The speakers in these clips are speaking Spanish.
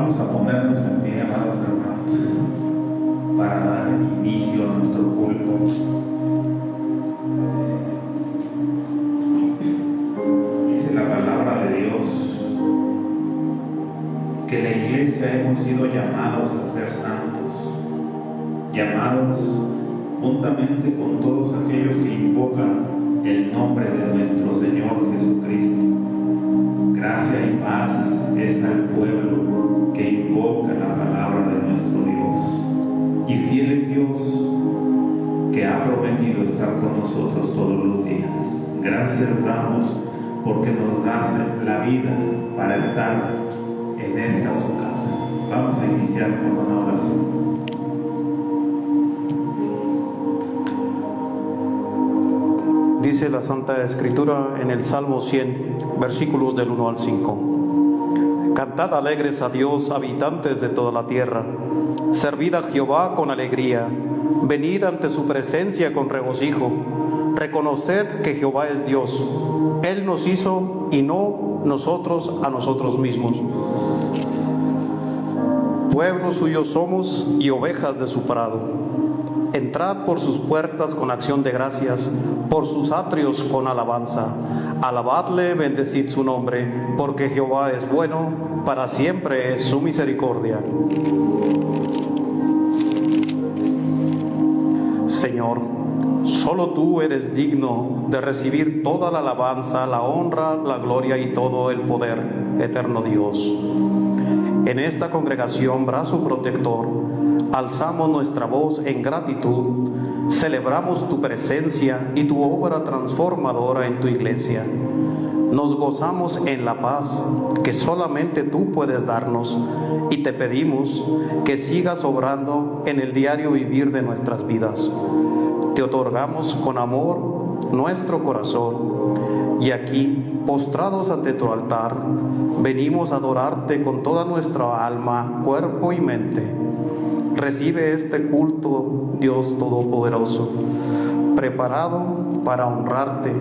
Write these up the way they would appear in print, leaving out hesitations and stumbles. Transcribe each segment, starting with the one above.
Vamos a ponernos en pie, amados hermanos, para dar inicio a nuestro culto. Dice la palabra de Dios que la iglesia hemos sido llamados a ser santos, llamados juntamente con todos aquellos que invocan el nombre de nuestro Señor Jesucristo. Gracia y paz es al pueblo que invoca la palabra de nuestro Dios. Y fiel es Dios que ha prometido estar con nosotros todos los días. Gracias damos porque nos das la vida para estar en esta su casa. Vamos a iniciar con una oración. Dice la Santa Escritura en el Salmo 100, versículos del 1 al 5. Cantad alegres a Dios, habitantes de toda la tierra. Servid a Jehová con alegría. Venid ante su presencia con regocijo. Reconoced que Jehová es Dios. Él nos hizo y no nosotros a nosotros mismos. Pueblo suyo somos y ovejas de su prado. Entrad por sus puertas con acción de gracias, por sus atrios con alabanza. Alabadle, bendecid su nombre, porque Jehová es bueno, para siempre es su misericordia. Señor, solo tú eres digno de recibir toda la alabanza, la honra, la gloria y todo el poder, eterno Dios. En esta congregación, brazo protector, alzamos nuestra voz en gratitud, celebramos tu presencia y tu obra transformadora en tu iglesia. Nos gozamos en la paz que solamente tú puedes darnos y te pedimos que sigas obrando en el diario vivir de nuestras vidas. Te otorgamos con amor nuestro corazón y aquí, postrados ante tu altar, venimos a adorarte con toda nuestra alma, cuerpo y mente. Recibe este culto, Dios Todopoderoso, preparado para honrarte,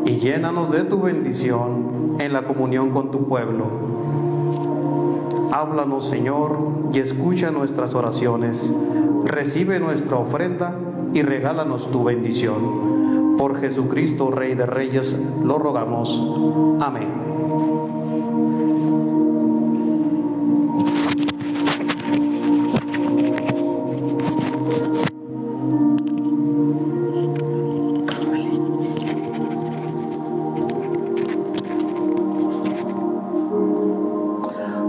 y llénanos de tu bendición en la comunión con tu pueblo. Háblanos, Señor, y escucha nuestras oraciones. Recibe nuestra ofrenda y regálanos tu bendición. Por Jesucristo, Rey de Reyes, lo rogamos. Amén.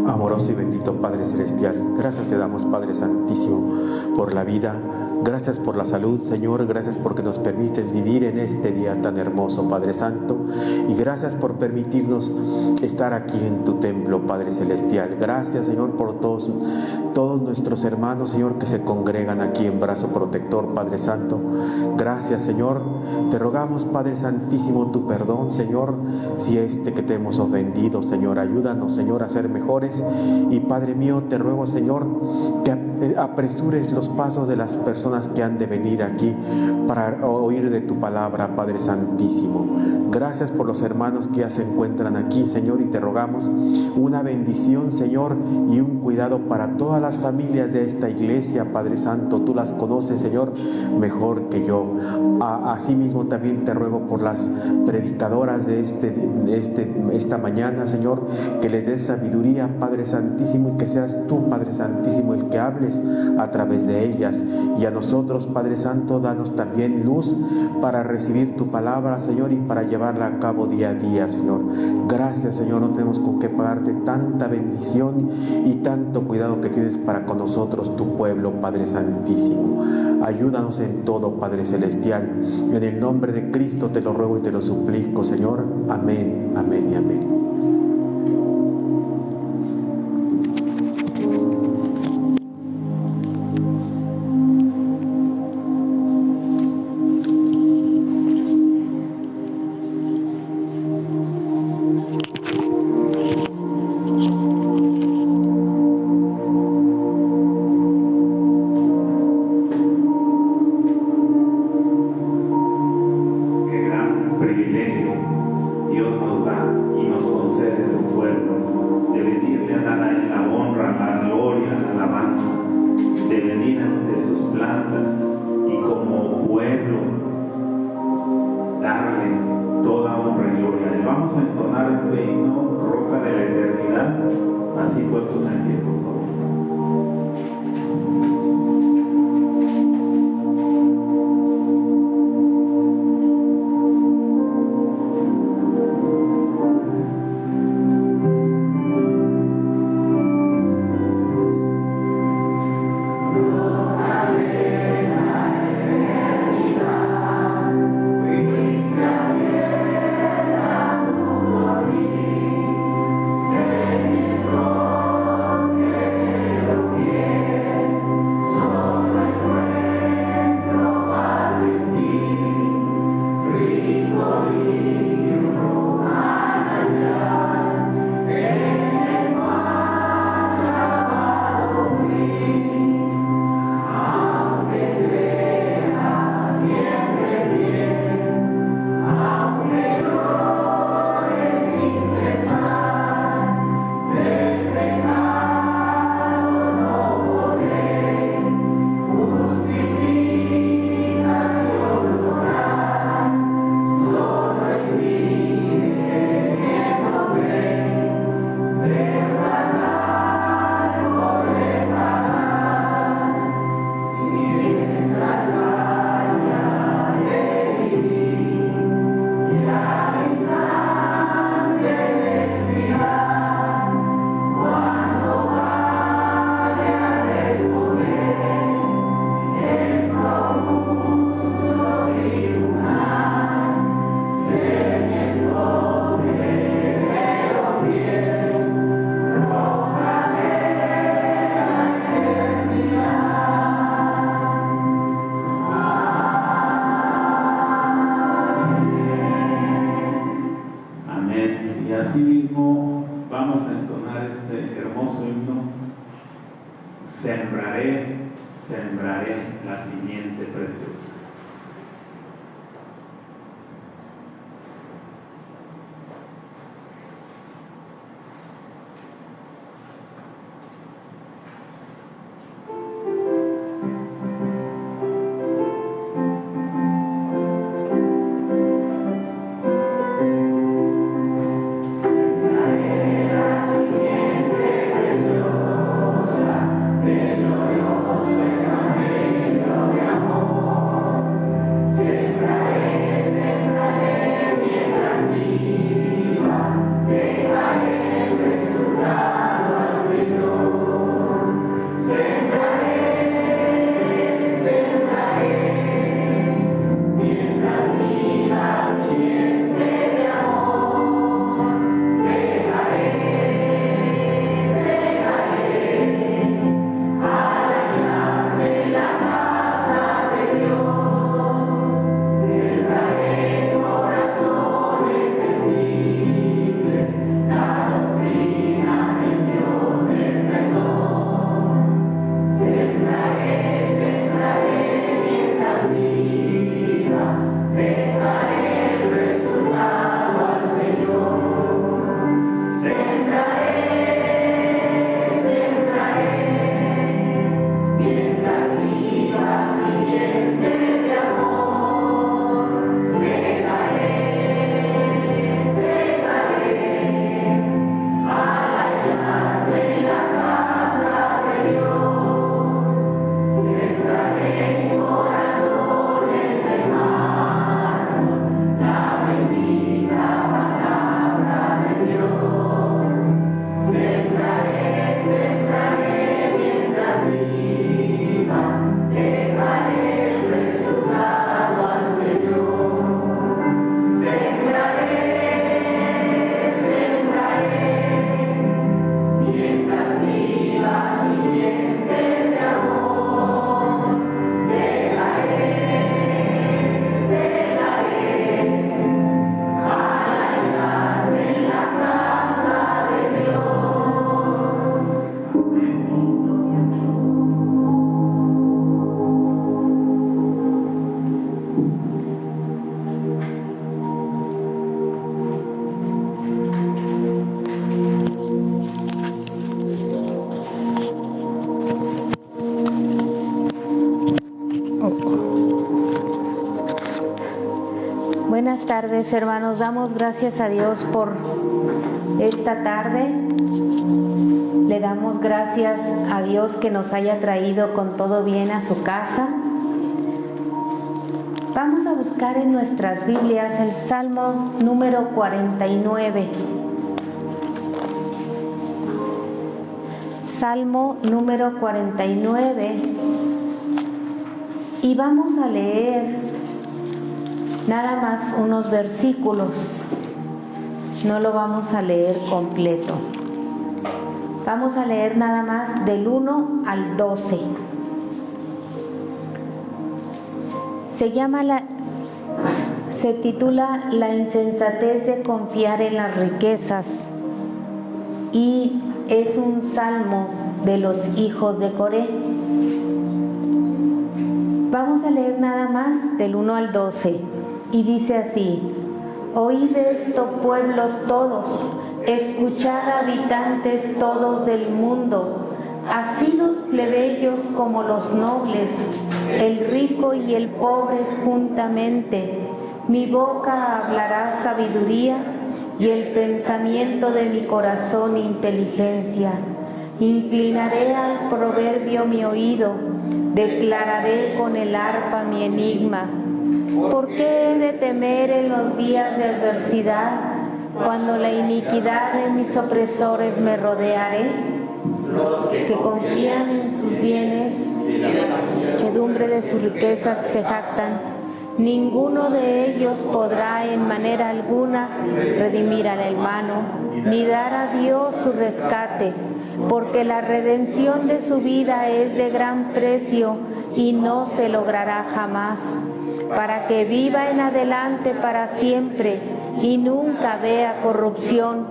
Amoroso y bendito Padre Celestial, gracias te damos, Padre Santísimo, por la vida. Gracias por la salud, Señor. Gracias porque nos permites vivir en este día tan hermoso, Padre Santo. Y gracias por permitirnos estar aquí en tu templo, Padre Celestial. Gracias, Señor, por todos nuestros hermanos, Señor, que se congregan aquí en brazo protector, Padre Santo. Gracias, Señor. Te rogamos, Padre Santísimo, tu perdón, Señor, si que te hemos ofendido, Señor. Ayúdanos, Señor, a ser mejores. Y, Padre mío, te ruego, Señor, que apresures los pasos de las personas que han de venir aquí para oír de tu palabra, Padre Santísimo. Gracias por los hermanos que ya se encuentran aquí, Señor, y te rogamos una bendición, Señor, y un cuidado para todas las familias de esta iglesia, Padre Santo. Tú las conoces, Señor, mejor que yo. Asimismo también te ruego por las predicadoras de esta mañana, Señor, que les des sabiduría, Padre Santísimo, y que seas tú, Padre Santísimo, el que hables a través de ellas. Y a nosotros, Padre Santo, danos también luz para recibir tu palabra, Señor, y para llevarla a cabo día a día, Señor. Gracias, Señor, no tenemos con qué pagarte tanta bendición y tanto cuidado que tienes para con nosotros, tu pueblo, Padre Santísimo. Ayúdanos en todo, Padre Celestial. En el nombre de Cristo te lo ruego y te lo suplico, Señor. Amén, amén y amén. Dios nos da y nos concede santas y como pueblo darle toda honra y gloria. Y vamos a entonar este himno, Roca de la Eternidad, así puestos en pie, por favor. Sembraré la simiente preciosa. Del glorioso evangelio de amor. Buenas tardes, hermanos. Damos gracias a Dios por esta tarde. Le damos gracias a Dios que nos haya traído con todo bien a su casa. Vamos a buscar en nuestras Biblias el Salmo número 49. Salmo número 49. Y vamos a leer nada más unos versículos. No lo vamos a leer completo. Vamos a leer nada más del 1 al 12. Se titula La insensatez de confiar en las riquezas y es un salmo de los hijos de Coré. Vamos a leer nada más del 1 al 12 y dice así: Oíd esto, pueblos todos, escuchad, habitantes todos del mundo, así los plebeyos como los nobles, el rico y el pobre juntamente. Mi boca hablará sabiduría y el pensamiento de mi corazón inteligencia. Inclinaré al proverbio mi oído, declararé con el arpa mi enigma. ¿Por qué he de temer en los días de adversidad, cuando la iniquidad de mis opresores me rodeare? Los que confían en sus bienes, la muchedumbre de sus riquezas se jactan. Ninguno de ellos podrá en manera alguna redimir al hermano, ni dar a Dios su rescate, porque la redención de su vida es de gran precio y no se logrará jamás, para que viva en adelante para siempre y nunca vea corrupción.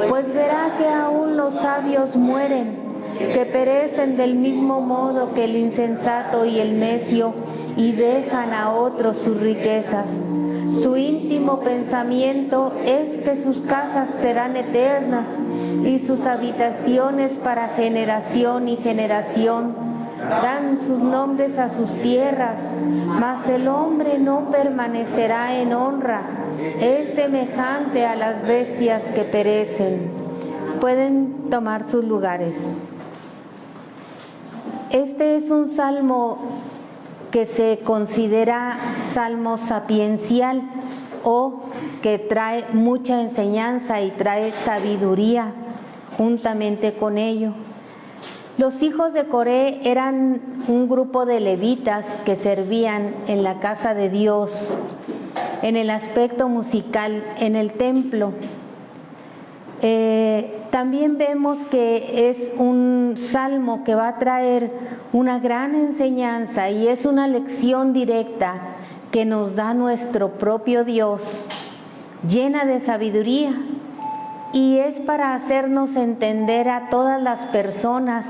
Pues verá que aún los sabios mueren, que perecen del mismo modo que el insensato y el necio, y dejan a otros sus riquezas. Su íntimo pensamiento es que sus casas serán eternas y sus habitaciones para generación y generación. Dan sus nombres a sus tierras, mas el hombre no permanecerá en honra. Es semejante a las bestias que perecen. Pueden tomar sus lugares. Este es un salmo que se considera salmo sapiencial o que trae mucha enseñanza y trae sabiduría juntamente con ello. Los hijos de Coré eran un grupo de levitas que servían en la casa de Dios, en el aspecto musical, en el templo. También vemos que es un salmo que va a traer una gran enseñanza y es una lección directa que nos da nuestro propio Dios, llena de sabiduría, y es para hacernos entender a todas las personas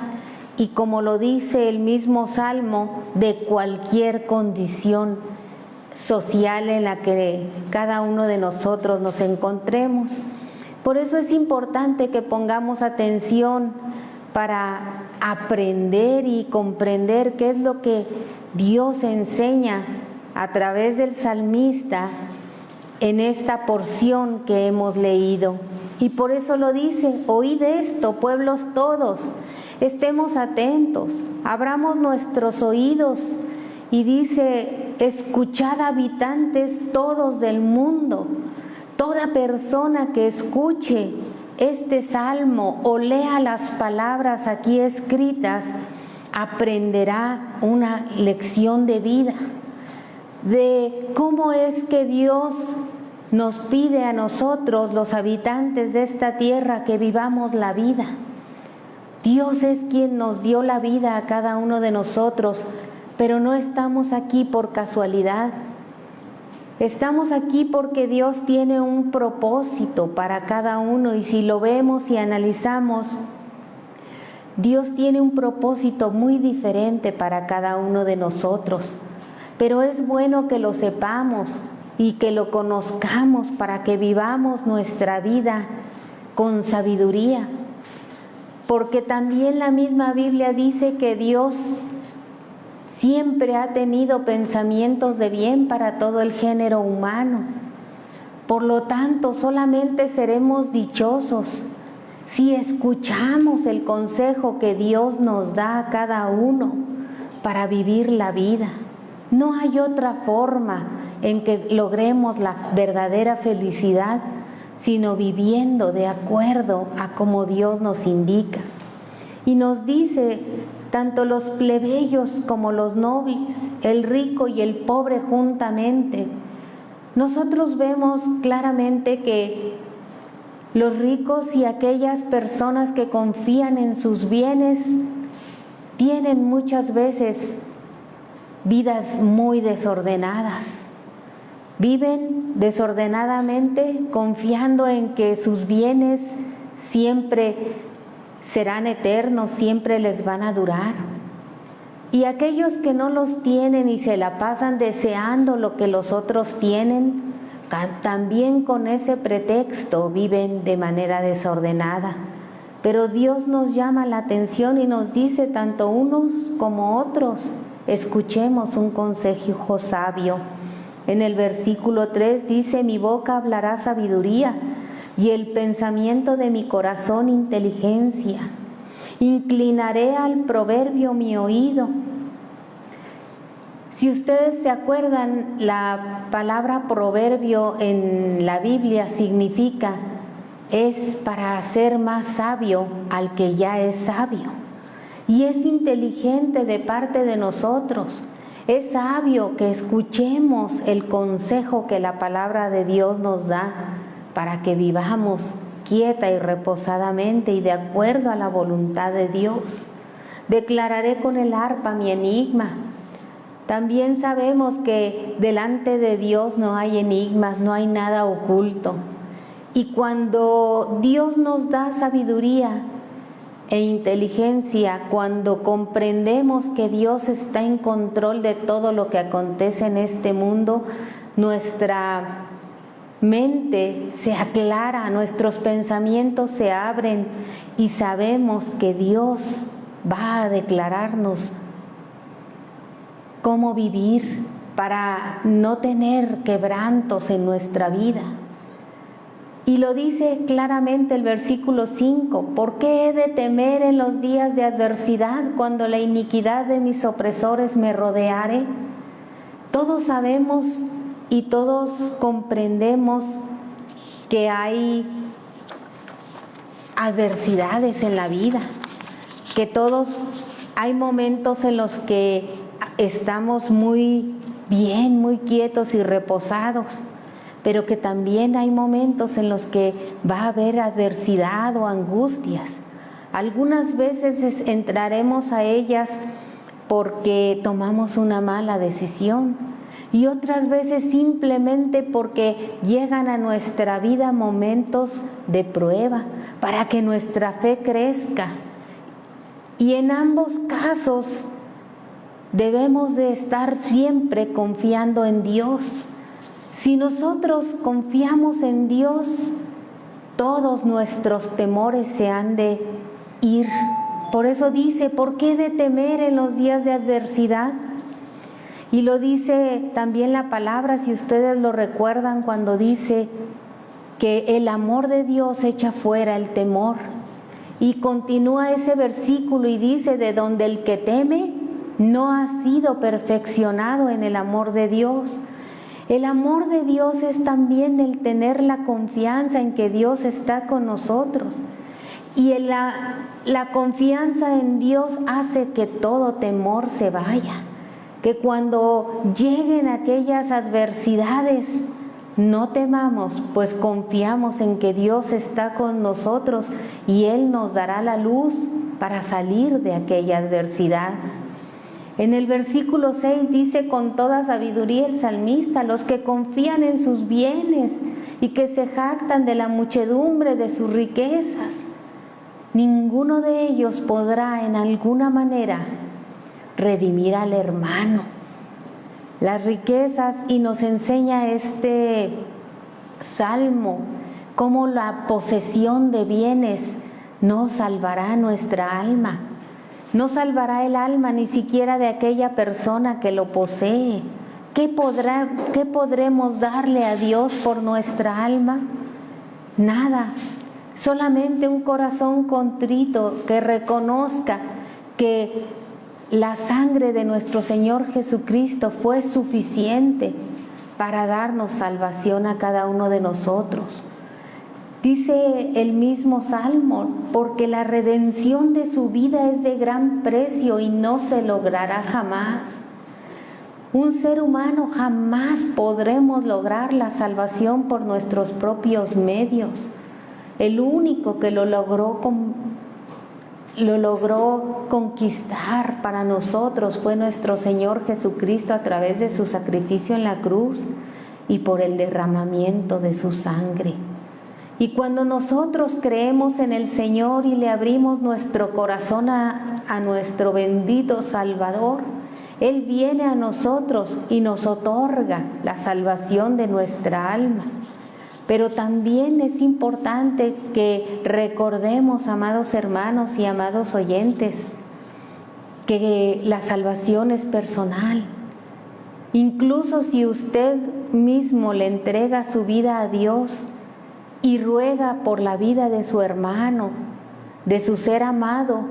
y, como lo dice el mismo salmo, de cualquier condición social en la que cada uno de nosotros nos encontremos. Por eso es importante que pongamos atención para aprender y comprender qué es lo que Dios enseña a través del salmista en esta porción que hemos leído. Y por eso lo dice: oíd esto, pueblos todos, estemos atentos, abramos nuestros oídos. Y dice: escuchad, habitantes todos del mundo. Toda persona que escuche este salmo o lea las palabras aquí escritas aprenderá una lección de vida, de cómo es que Dios nos pide a nosotros, los habitantes de esta tierra, que vivamos la vida. Dios es quien nos dio la vida a cada uno de nosotros, pero no estamos aquí por casualidad. Estamos aquí porque Dios tiene un propósito para cada uno, y si lo vemos y analizamos, Dios tiene un propósito muy diferente para cada uno de nosotros. Pero es bueno que lo sepamos y que lo conozcamos para que vivamos nuestra vida con sabiduría. Porque también la misma Biblia dice que Dios siempre ha tenido pensamientos de bien para todo el género humano. Por lo tanto, solamente seremos dichosos si escuchamos el consejo que Dios nos da a cada uno para vivir la vida. No hay otra forma en que logremos la verdadera felicidad, sino viviendo de acuerdo a como Dios nos indica. Y nos dice, tanto los plebeyos como los nobles, el rico y el pobre juntamente. Nosotros vemos claramente que los ricos y aquellas personas que confían en sus bienes tienen muchas veces vidas muy desordenadas. Viven desordenadamente confiando en que sus bienes siempre serán eternos, siempre les van a durar. Y aquellos que no los tienen y se la pasan deseando lo que los otros tienen, también con ese pretexto viven de manera desordenada. Pero Dios nos llama la atención y nos dice, tanto unos como otros, escuchemos un consejo sabio. En el versículo 3 dice, mi boca hablará sabiduría y el pensamiento de mi corazón inteligencia. Inclinaré al proverbio mi oído. Si ustedes se acuerdan, la palabra proverbio en la Biblia significa, es para hacer más sabio al que ya es sabio. Y es inteligente de parte de nosotros. Es sabio que escuchemos el consejo que la palabra de Dios nos da para que vivamos quieta y reposadamente y de acuerdo a la voluntad de Dios. Declararé con el arpa mi enigma. También sabemos que delante de Dios no hay enigmas, no hay nada oculto. Y cuando Dios nos da sabiduría e inteligencia, cuando comprendemos que Dios está en control de todo lo que acontece en este mundo, nuestra mente se aclara, nuestros pensamientos se abren y sabemos que Dios va a declararnos cómo vivir para no tener quebrantos en nuestra vida. Y lo dice claramente el versículo 5, ¿por qué he de temer en los días de adversidad cuando la iniquidad de mis opresores me rodeare? Todos sabemos y todos comprendemos que hay adversidades en la vida, que todos hay momentos en los que estamos muy bien, muy quietos y reposados, pero que también hay momentos en los que va a haber adversidad o angustias. Algunas veces entraremos a ellas porque tomamos una mala decisión y otras veces simplemente porque llegan a nuestra vida momentos de prueba para que nuestra fe crezca. Y en ambos casos debemos de estar siempre confiando en Dios. Si nosotros confiamos en Dios, todos nuestros temores se han de ir. Por eso dice, ¿por qué de temer en los días de adversidad? Y lo dice también la palabra, si ustedes lo recuerdan, cuando dice que el amor de Dios echa fuera el temor. Y continúa ese versículo y dice, de donde el que teme no ha sido perfeccionado en el amor de Dios. El amor de Dios es también el tener la confianza en que Dios está con nosotros. Y la confianza en Dios hace que todo temor se vaya. Que cuando lleguen aquellas adversidades, no temamos, pues confiamos en que Dios está con nosotros y Él nos dará la luz para salir de aquella adversidad. En el versículo 6 dice, con toda sabiduría el salmista, los que confían en sus bienes y que se jactan de la muchedumbre de sus riquezas, ninguno de ellos podrá en alguna manera redimir al hermano. Las riquezas, y nos enseña este salmo, cómo la posesión de bienes no salvará nuestra alma. No salvará el alma ni siquiera de aquella persona que lo posee, ¿Qué podremos darle a Dios por nuestra alma? Nada, solamente un corazón contrito que reconozca que la sangre de nuestro Señor Jesucristo fue suficiente para darnos salvación a cada uno de nosotros. Dice el mismo Salmo, porque la redención de su vida es de gran precio y no se logrará jamás. Un ser humano jamás podremos lograr la salvación por nuestros propios medios. El único que lo logró conquistar para nosotros fue nuestro Señor Jesucristo a través de su sacrificio en la cruz y por el derramamiento de su sangre. Y cuando nosotros creemos en el Señor y le abrimos nuestro corazón a nuestro bendito Salvador, Él viene a nosotros y nos otorga la salvación de nuestra alma. Pero también es importante que recordemos, amados hermanos y amados oyentes, que la salvación es personal. Incluso si usted mismo le entrega su vida a Dios y ruega por la vida de su hermano, de su ser amado,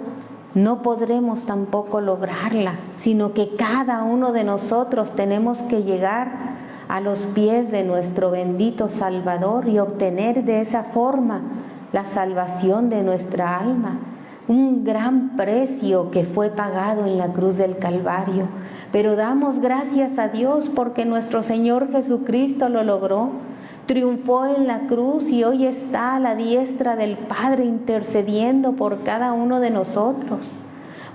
no podremos tampoco lograrla, sino que cada uno de nosotros tenemos que llegar a los pies de nuestro bendito Salvador y obtener de esa forma la salvación de nuestra alma. Un gran precio que fue pagado en la cruz del Calvario. Pero damos gracias a Dios porque nuestro Señor Jesucristo lo logró. Triunfó en la cruz y hoy está a la diestra del Padre intercediendo por cada uno de nosotros.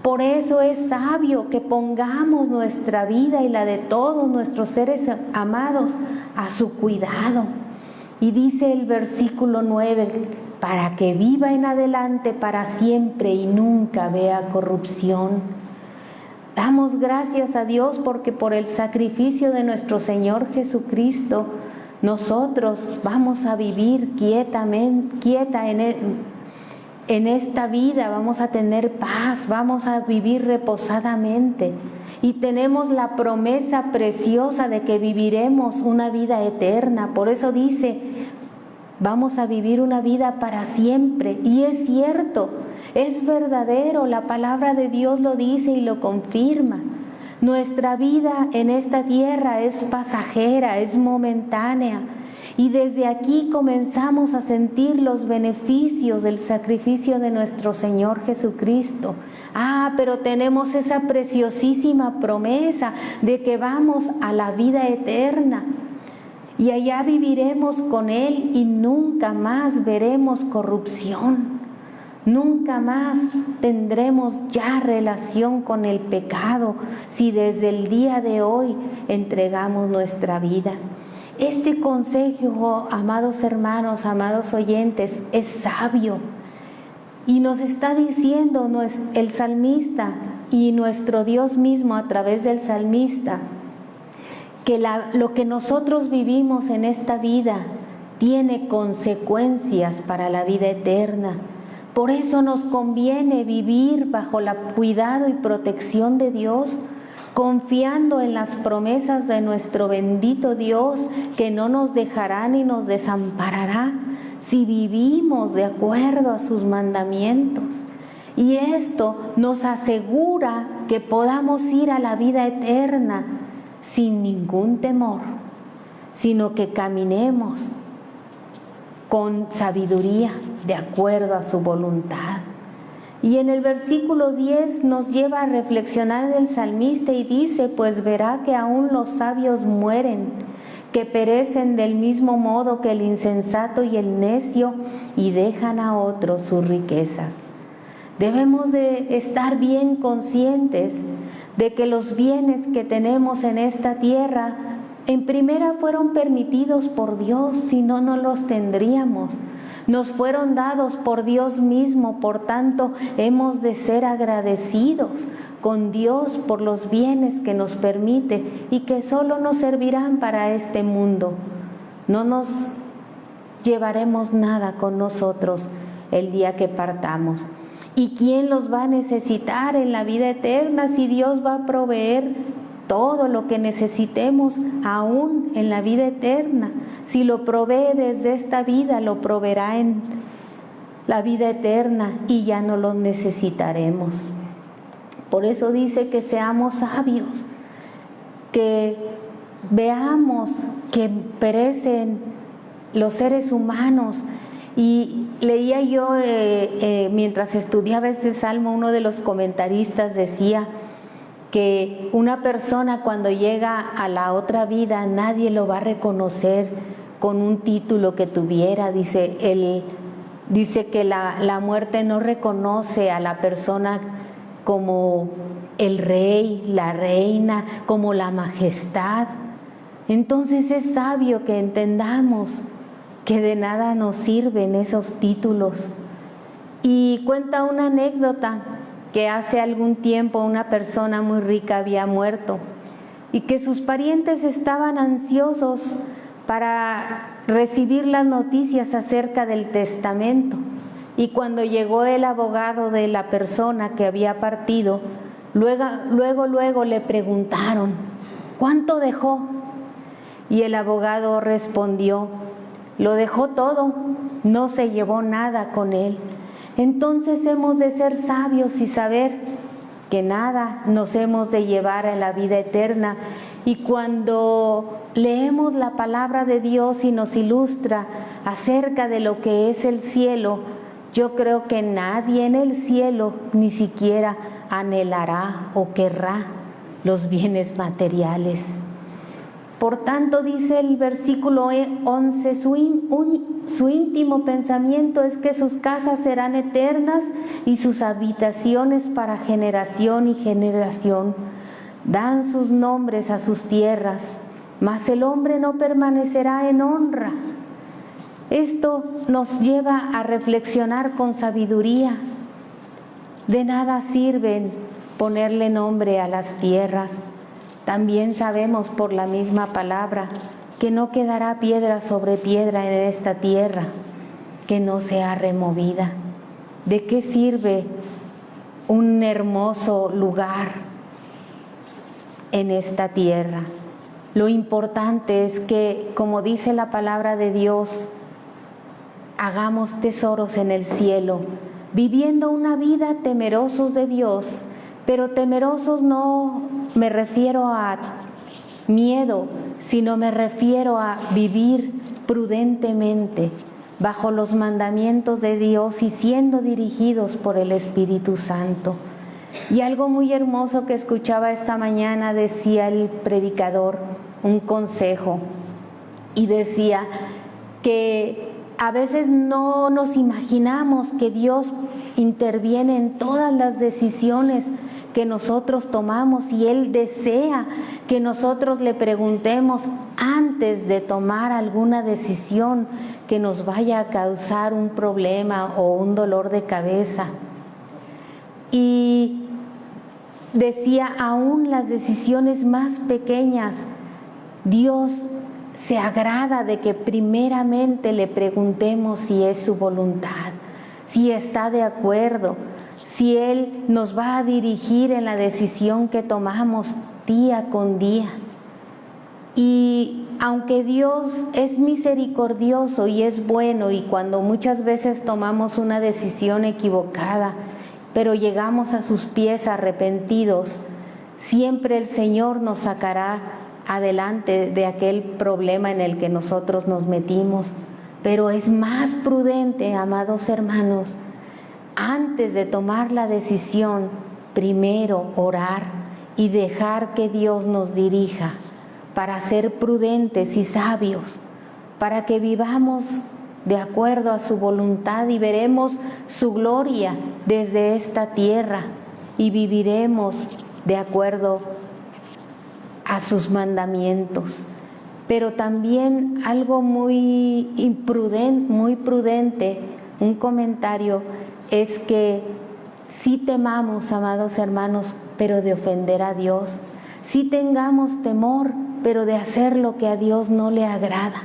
Por eso es sabio que pongamos nuestra vida y la de todos nuestros seres amados a su cuidado. Y dice el versículo 9, para que viva en adelante para siempre y nunca vea corrupción. Damos gracias a Dios porque por el sacrificio de nuestro Señor Jesucristo, nosotros vamos a vivir quieta en esta vida, vamos a tener paz, vamos a vivir reposadamente y tenemos la promesa preciosa de que viviremos una vida eterna. Por eso dice, vamos a vivir una vida para siempre. Y es cierto, es verdadero, la palabra de Dios lo dice y lo confirma. Nuestra vida en esta tierra es pasajera, es momentánea. Y desde aquí comenzamos a sentir los beneficios del sacrificio de nuestro Señor Jesucristo. Pero tenemos esa preciosísima promesa de que vamos a la vida eterna. Y allá viviremos con Él y nunca más veremos corrupción. Nunca más tendremos ya relación con el pecado si desde el día de hoy entregamos nuestra vida. Este consejo, amados hermanos, amados oyentes, es sabio y nos está diciendo el salmista y nuestro Dios mismo a través del salmista que lo que nosotros vivimos en esta vida tiene consecuencias para la vida eterna. Por eso nos conviene vivir bajo el cuidado y protección de Dios, confiando en las promesas de nuestro bendito Dios, que no nos dejará ni nos desamparará si vivimos de acuerdo a sus mandamientos. Y esto nos asegura que podamos ir a la vida eterna sin ningún temor, sino que caminemos con sabiduría de acuerdo a su voluntad. Y en el versículo 10 nos lleva a reflexionar el salmista y dice, pues verá que aún los sabios mueren, que perecen del mismo modo que el insensato y el necio y dejan a otros sus riquezas. Debemos de estar bien conscientes de que los bienes que tenemos en esta tierra, en primera fueron permitidos por Dios, si no, no los tendríamos. Nos fueron dados por Dios mismo, por tanto hemos de ser agradecidos con Dios por los bienes que nos permite y que solo nos servirán para este mundo. No nos llevaremos nada con nosotros el día que partamos. ¿Y quién los va a necesitar en la vida eterna si Dios va a proveer todo lo que necesitemos aún en la vida eterna. Si lo provee desde esta vida, lo proveerá en la vida eterna y ya no lo necesitaremos. Por eso dice que seamos sabios, que veamos que perecen los seres humanos. Y leía yo, mientras estudiaba este salmo, uno de los comentaristas decía que una persona cuando llega a la otra vida nadie lo va a reconocer con un título que tuviera. Dice que la muerte no reconoce a la persona como el rey, la reina, como la majestad. Entonces es sabio que entendamos que de nada nos sirven esos títulos. Y cuenta una anécdota que hace algún tiempo una persona muy rica había muerto y que sus parientes estaban ansiosos para recibir las noticias acerca del testamento. Y cuando llegó el abogado de la persona que había partido, luego le preguntaron: ¿cuánto dejó? Y el abogado respondió: lo dejó todo, no se llevó nada con él. Entonces hemos de ser sabios y saber que nada nos hemos de llevar a la vida eterna. Y cuando leemos la palabra de Dios y nos ilustra acerca de lo que es el cielo, yo creo que nadie en el cielo ni siquiera anhelará o querrá los bienes materiales. Por tanto, dice el versículo 11, su íntimo pensamiento es que sus casas serán eternas y sus habitaciones para generación y generación. Dan sus nombres a sus tierras, mas el hombre no permanecerá en honra. Esto nos lleva a reflexionar con sabiduría. De nada sirven ponerle nombre a las tierras. También sabemos por la misma palabra que no quedará piedra sobre piedra en esta tierra que no sea removida. ¿De qué sirve un hermoso lugar en esta tierra? Lo importante es que, como dice la palabra de Dios, hagamos tesoros en el cielo, viviendo una vida temerosos de Dios. Pero temerosos no me refiero a miedo, sino me refiero a vivir prudentemente bajo los mandamientos de Dios y siendo dirigidos por el Espíritu Santo. Y algo muy hermoso que escuchaba esta mañana, decía el predicador, un consejo, y decía que a veces no nos imaginamos que Dios interviene en todas las decisiones que nosotros tomamos, y Él desea que nosotros le preguntemos antes de tomar alguna decisión que nos vaya a causar un problema o un dolor de cabeza. Y decía, aún las decisiones más pequeñas, Dios se agrada de que primeramente le preguntemos si es su voluntad, si está de acuerdo, si Él nos va a dirigir en la decisión que tomamos día con día. Y aunque Dios es misericordioso y es bueno, y cuando muchas veces tomamos una decisión equivocada, pero llegamos a sus pies arrepentidos, siempre el Señor nos sacará adelante de aquel problema en el que nosotros nos metimos. Pero es más prudente, amados hermanos, antes de tomar la decisión, primero orar y dejar que Dios nos dirija para ser prudentes y sabios, para que vivamos de acuerdo a su voluntad y veremos su gloria desde esta tierra y viviremos de acuerdo a sus mandamientos. Pero también algo muy prudente, un comentario, es que sí temamos, amados hermanos, pero de ofender a Dios. Sí tengamos temor, pero de hacer lo que a Dios no le agrada.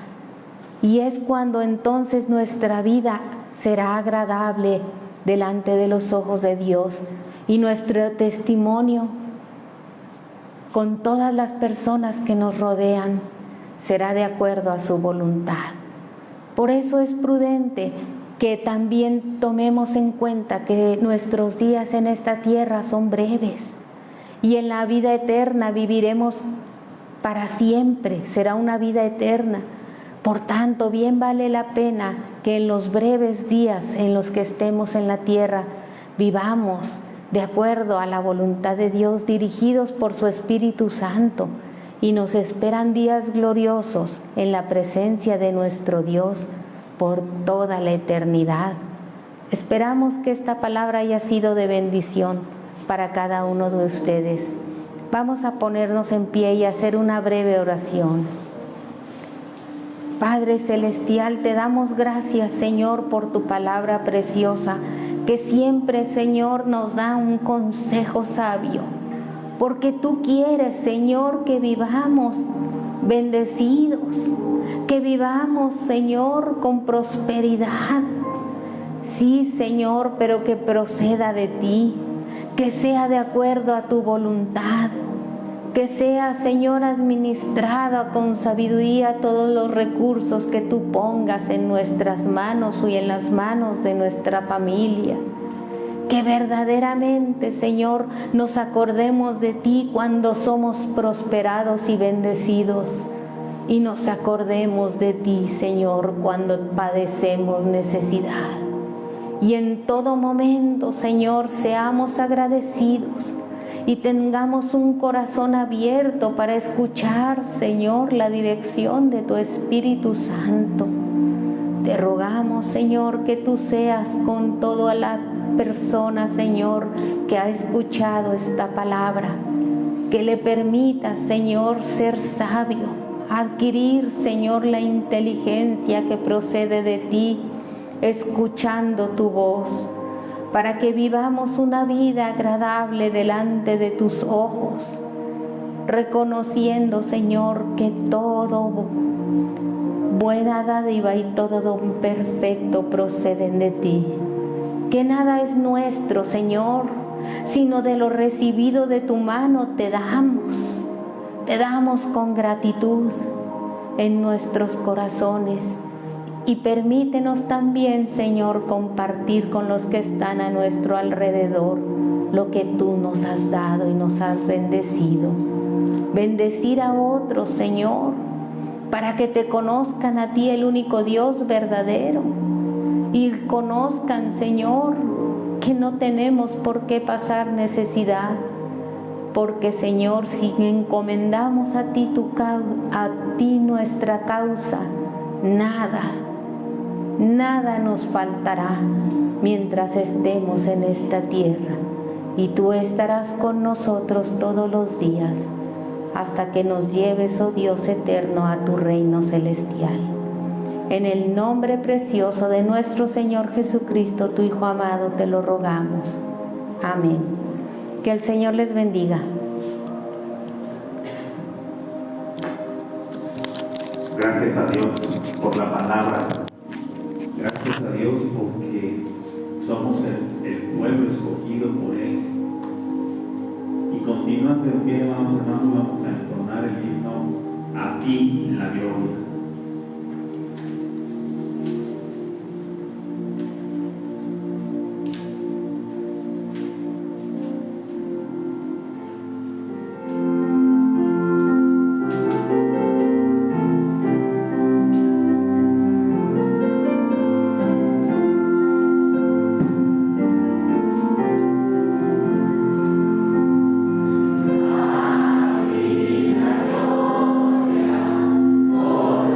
Y es cuando entonces nuestra vida será agradable delante de los ojos de Dios y nuestro testimonio con todas las personas que nos rodean será de acuerdo a su voluntad. Por eso es prudente que también tomemos en cuenta que nuestros días en esta tierra son breves y en la vida eterna viviremos para siempre, será una vida eterna. Por tanto, bien vale la pena que en los breves días en los que estemos en la tierra vivamos de acuerdo a la voluntad de Dios, dirigidos por su Espíritu Santo, y nos esperan días gloriosos en la presencia de nuestro Dios por toda la eternidad. Esperamos que esta palabra haya sido de bendición para cada uno de ustedes. Vamos a ponernos en pie y hacer una breve oración. Padre Celestial, te damos gracias, Señor, por tu palabra preciosa, que siempre, Señor, nos da un consejo sabio, porque tú quieres, Señor, que vivamos bendecidos, que vivamos, Señor, con prosperidad. Sí, Señor, pero que proceda de ti, que sea de acuerdo a tu voluntad, que sea, Señor, administrada con sabiduría todos los recursos que tú pongas en nuestras manos y en las manos de nuestra familia. Que verdaderamente, Señor, nos acordemos de ti cuando somos prosperados y bendecidos. Y nos acordemos de ti, Señor, cuando padecemos necesidad. Y en todo momento, Señor, seamos agradecidos y tengamos un corazón abierto para escuchar, Señor, la dirección de tu Espíritu Santo. Te rogamos, Señor, que tú seas con toda la persona, Señor, que ha escuchado esta palabra, que le permita, Señor, ser sabio, adquirir, Señor, la inteligencia que procede de ti, escuchando tu voz, para que vivamos una vida agradable delante de tus ojos, reconociendo, Señor, que todo buena dádiva y todo don perfecto proceden de ti, que nada es nuestro, Señor, sino de lo recibido de tu mano te damos con gratitud en nuestros corazones. Y permítenos también, Señor, compartir con los que están a nuestro alrededor lo que tú nos has dado y nos has bendecido. Bendecir a otros, Señor, para que te conozcan a ti, el único Dios verdadero, y conozcan, Señor, que no tenemos por qué pasar necesidad, porque, Señor, si encomendamos a ti nuestra causa, nada nos faltará mientras estemos en esta tierra, y tú estarás con nosotros todos los días hasta que nos lleves, oh Dios eterno, a tu reino celestial. En el nombre precioso de nuestro Señor Jesucristo, tu Hijo amado, te lo rogamos. Amén. Que el Señor les bendiga. Gracias a Dios por la palabra. Gracias a Dios porque somos el pueblo escogido por Él. Y continuando en pie, hermanos, vamos a entonar el himno A ti la gloria. Gloria,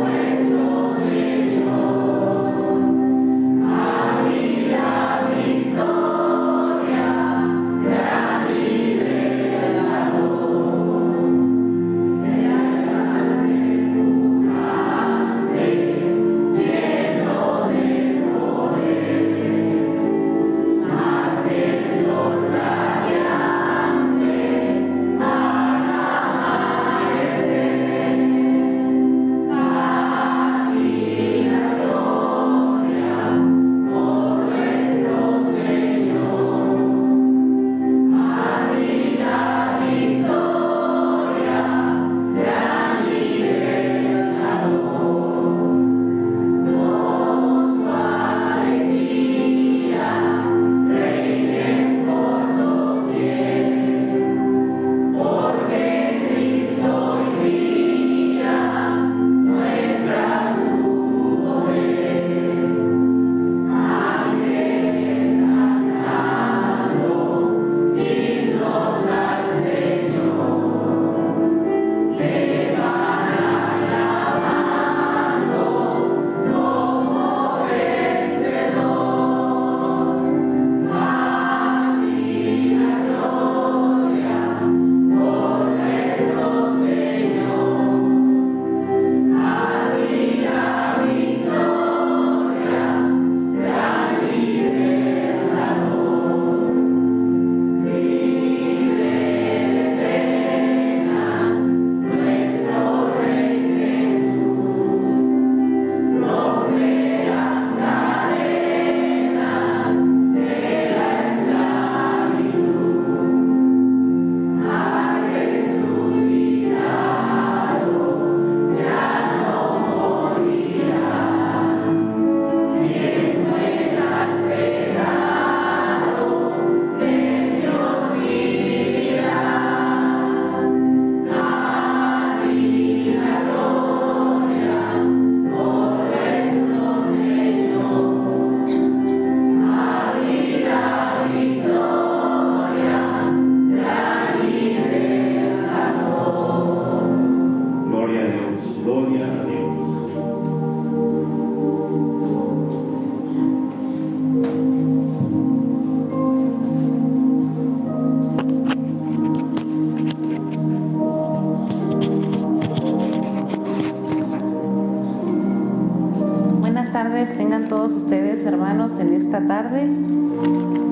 tardes tengan todos ustedes, hermanos. En esta tarde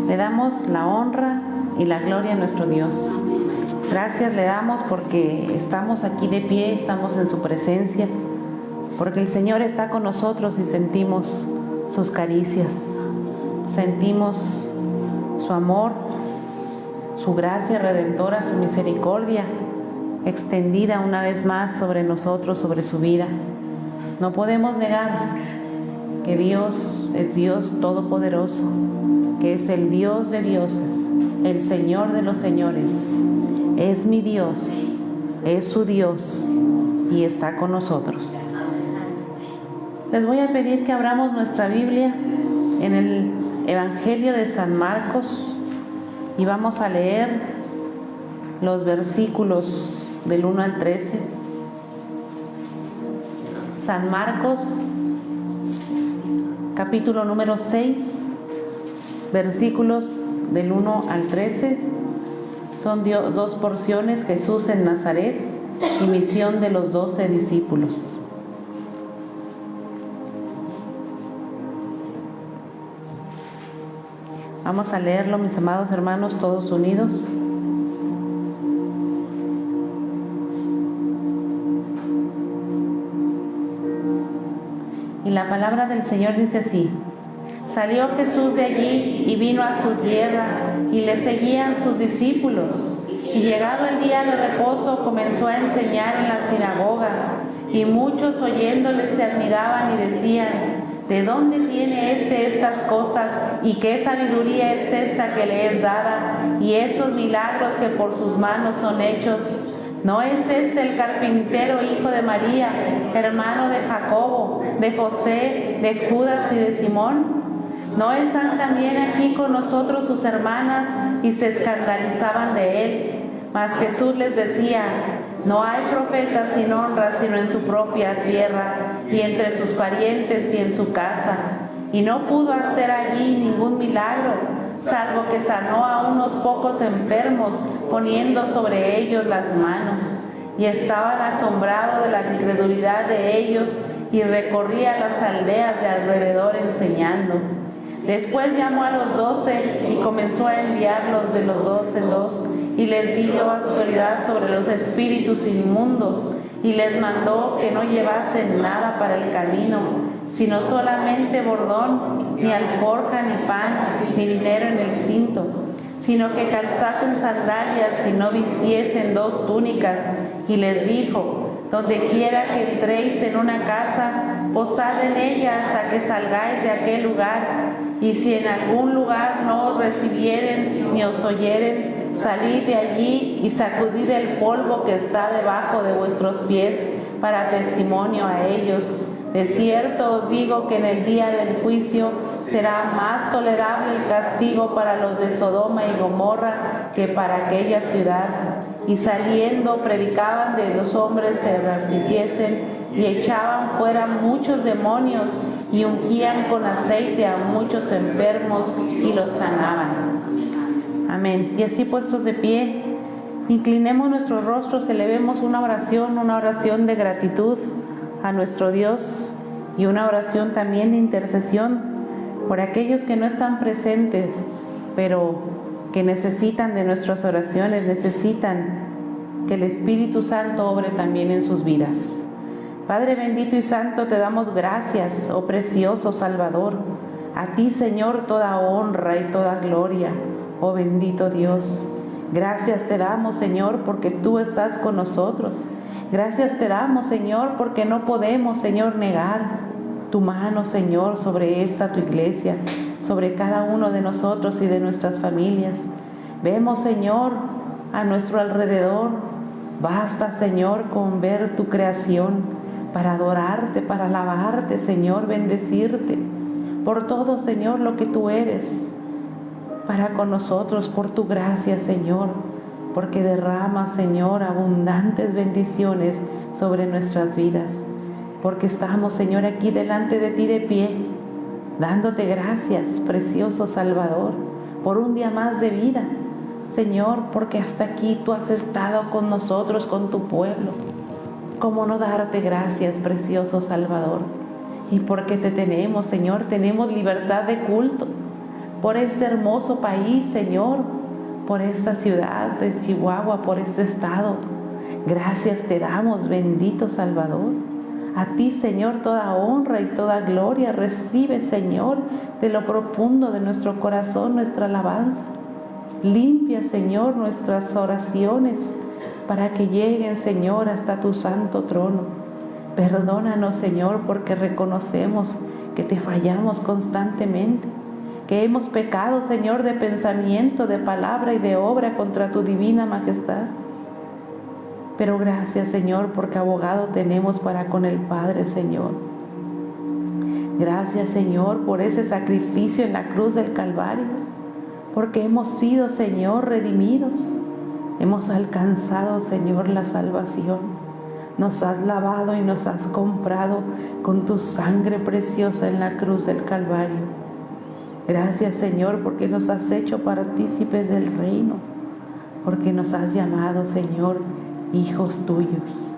le damos la honra y la gloria a nuestro Dios. Gracias le damos porque estamos aquí de pie, estamos en su presencia, porque el Señor está con nosotros y sentimos sus caricias, sentimos su amor, su gracia redentora, su misericordia extendida una vez más sobre nosotros, sobre su vida. No podemos negar que Dios es Dios todopoderoso, que es el Dios de dioses, el Señor de los señores. Es mi Dios, es su Dios y está con nosotros. Les voy a pedir que abramos nuestra Biblia en el Evangelio de San Marcos y vamos a leer los versículos del 1 al 13. San Marcos, capítulo número 6, versículos del 1 al 13. Son dos porciones: Jesús en Nazaret y misión de los 12 discípulos. Vamos a leerlo, mis amados hermanos, todos unidos. Y la palabra del Señor dice así: Salió Jesús de allí y vino a su tierra, y le seguían sus discípulos. Y llegado el día de reposo, comenzó a enseñar en la sinagoga, y muchos oyéndole se admiraban y decían: ¿de dónde tiene estas cosas? ¿Y qué sabiduría es esta que le es dada? Y estos milagros que por sus manos son hechos. ¿No es este el carpintero, hijo de María, hermano de Jacobo, de José, de Judas y de Simón? ¿No están también aquí con nosotros sus hermanas? Y se escandalizaban de él. Mas Jesús les decía: no hay profeta sin honra sino en su propia tierra, y entre sus parientes y en su casa. Y no pudo hacer allí ningún milagro, salvo que sanó a unos pocos enfermos, poniendo sobre ellos las manos. Y estaban asombrados de la incredulidad de ellos, y recorría las aldeas de alrededor enseñando. Después llamó a los 12 y comenzó a enviarlos de los 2 en 2, y les dio autoridad sobre los espíritus inmundos, y les mandó que no llevasen nada para el camino, sino solamente bordón, ni alforja, ni pan, ni dinero en el cinto, sino que calzasen sandalias y no vistiesen 2 túnicas. Y les dijo: donde quiera que entréis en una casa, posad en ella hasta que salgáis de aquel lugar. Y si en algún lugar no os recibieren ni os oyeren, salid de allí y sacudid el polvo que está debajo de vuestros pies para testimonio a ellos. De cierto os digo que en el día del juicio será más tolerable el castigo para los de Sodoma y Gomorra que para aquella ciudad. Y saliendo predicaban de los hombres se arrepintiesen, y echaban fuera muchos demonios, y ungían con aceite a muchos enfermos y los sanaban. Amén. Y así puestos de pie, inclinemos nuestros rostros, elevemos una oración de gratitud a nuestro Dios, y una oración también de intercesión por aquellos que no están presentes, pero que necesitan de nuestras oraciones, necesitan que el Espíritu Santo obre también en sus vidas. Padre bendito y santo, te damos gracias, oh precioso Salvador. A ti, Señor, toda honra y toda gloria, oh bendito Dios. Gracias te damos, Señor, porque tú estás con nosotros. Gracias te damos, Señor, porque no podemos, Señor, negar tu mano, Señor, sobre esta tu iglesia, sobre cada uno de nosotros y de nuestras familias. Vemos, Señor, a nuestro alrededor. Basta, Señor, con ver tu creación para adorarte, para alabarte, Señor, bendecirte por todo, Señor, lo que tú eres para con nosotros, por tu gracia, Señor, porque derrama, Señor, abundantes bendiciones sobre nuestras vidas, porque estamos, Señor, aquí delante de ti de pie, dándote gracias, precioso Salvador, por un día más de vida, Señor, porque hasta aquí tú has estado con nosotros, con tu pueblo. ¿Cómo no darte gracias, precioso Salvador? Y porque te tenemos, Señor, tenemos libertad de culto por este hermoso país, Señor, por esta ciudad de Chihuahua, por este estado. Gracias te damos, bendito Salvador. A ti, Señor, toda honra y toda gloria. Recibe, Señor, de lo profundo de nuestro corazón nuestra alabanza. Limpia, Señor, nuestras oraciones para que lleguen, Señor, hasta tu santo trono. Perdónanos, Señor, porque reconocemos que te fallamos constantemente, que hemos pecado, Señor, de pensamiento, de palabra y de obra contra tu divina majestad. Pero gracias, Señor, porque abogado tenemos para con el Padre, Señor. Gracias, Señor, por ese sacrificio en la cruz del Calvario, porque hemos sido, Señor, redimidos. Hemos alcanzado, Señor, la salvación. Nos has lavado y nos has comprado con tu sangre preciosa en la cruz del Calvario. Gracias, Señor, porque nos has hecho partícipes del reino, porque nos has llamado, Señor, hijos tuyos.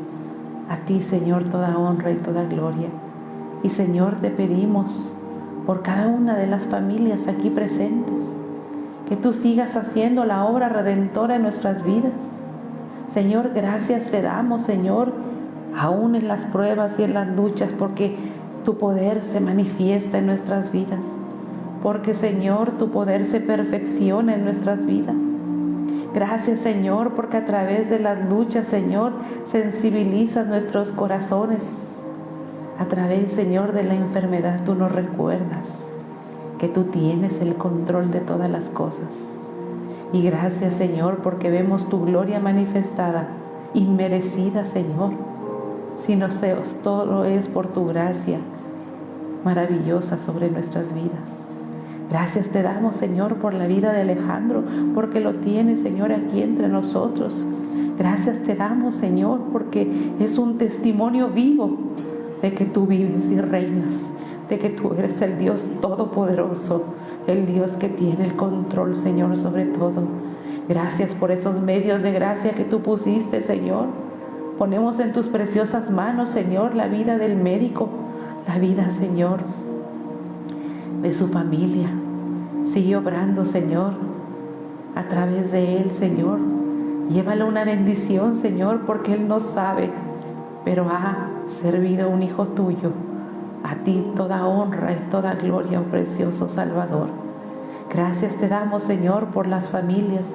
A ti, Señor, toda honra y toda gloria. Y, Señor, te pedimos por cada una de las familias aquí presentes, que tú sigas haciendo la obra redentora en nuestras vidas. Señor, gracias te damos, Señor, aún en las pruebas y en las luchas, porque tu poder se manifiesta en nuestras vidas, porque, Señor, tu poder se perfecciona en nuestras vidas. Gracias, Señor, porque a través de las luchas, Señor, sensibilizas nuestros corazones. A través, Señor, de la enfermedad tú nos recuerdas que tú tienes el control de todas las cosas. Y gracias, Señor, porque vemos tu gloria manifestada, inmerecida, Señor, sino todo es por tu gracia maravillosa sobre nuestras vidas. Gracias te damos, Señor, por la vida de Alejandro, porque lo tienes, Señor, aquí entre nosotros. Gracias te damos, Señor, porque es un testimonio vivo de que tú vives y reinas, de que tú eres el Dios todopoderoso, el Dios que tiene el control, Señor, sobre todo. Gracias por esos medios de gracia que tú pusiste, Señor. Ponemos en tus preciosas manos, Señor, la vida del médico, la vida, Señor, de su familia. Sigue obrando, Señor, a través de él, Señor. Llévale una bendición, Señor, porque él no sabe, pero ha servido a un hijo tuyo. A ti toda honra y toda gloria, oh precioso Salvador. Gracias te damos, Señor, por las familias.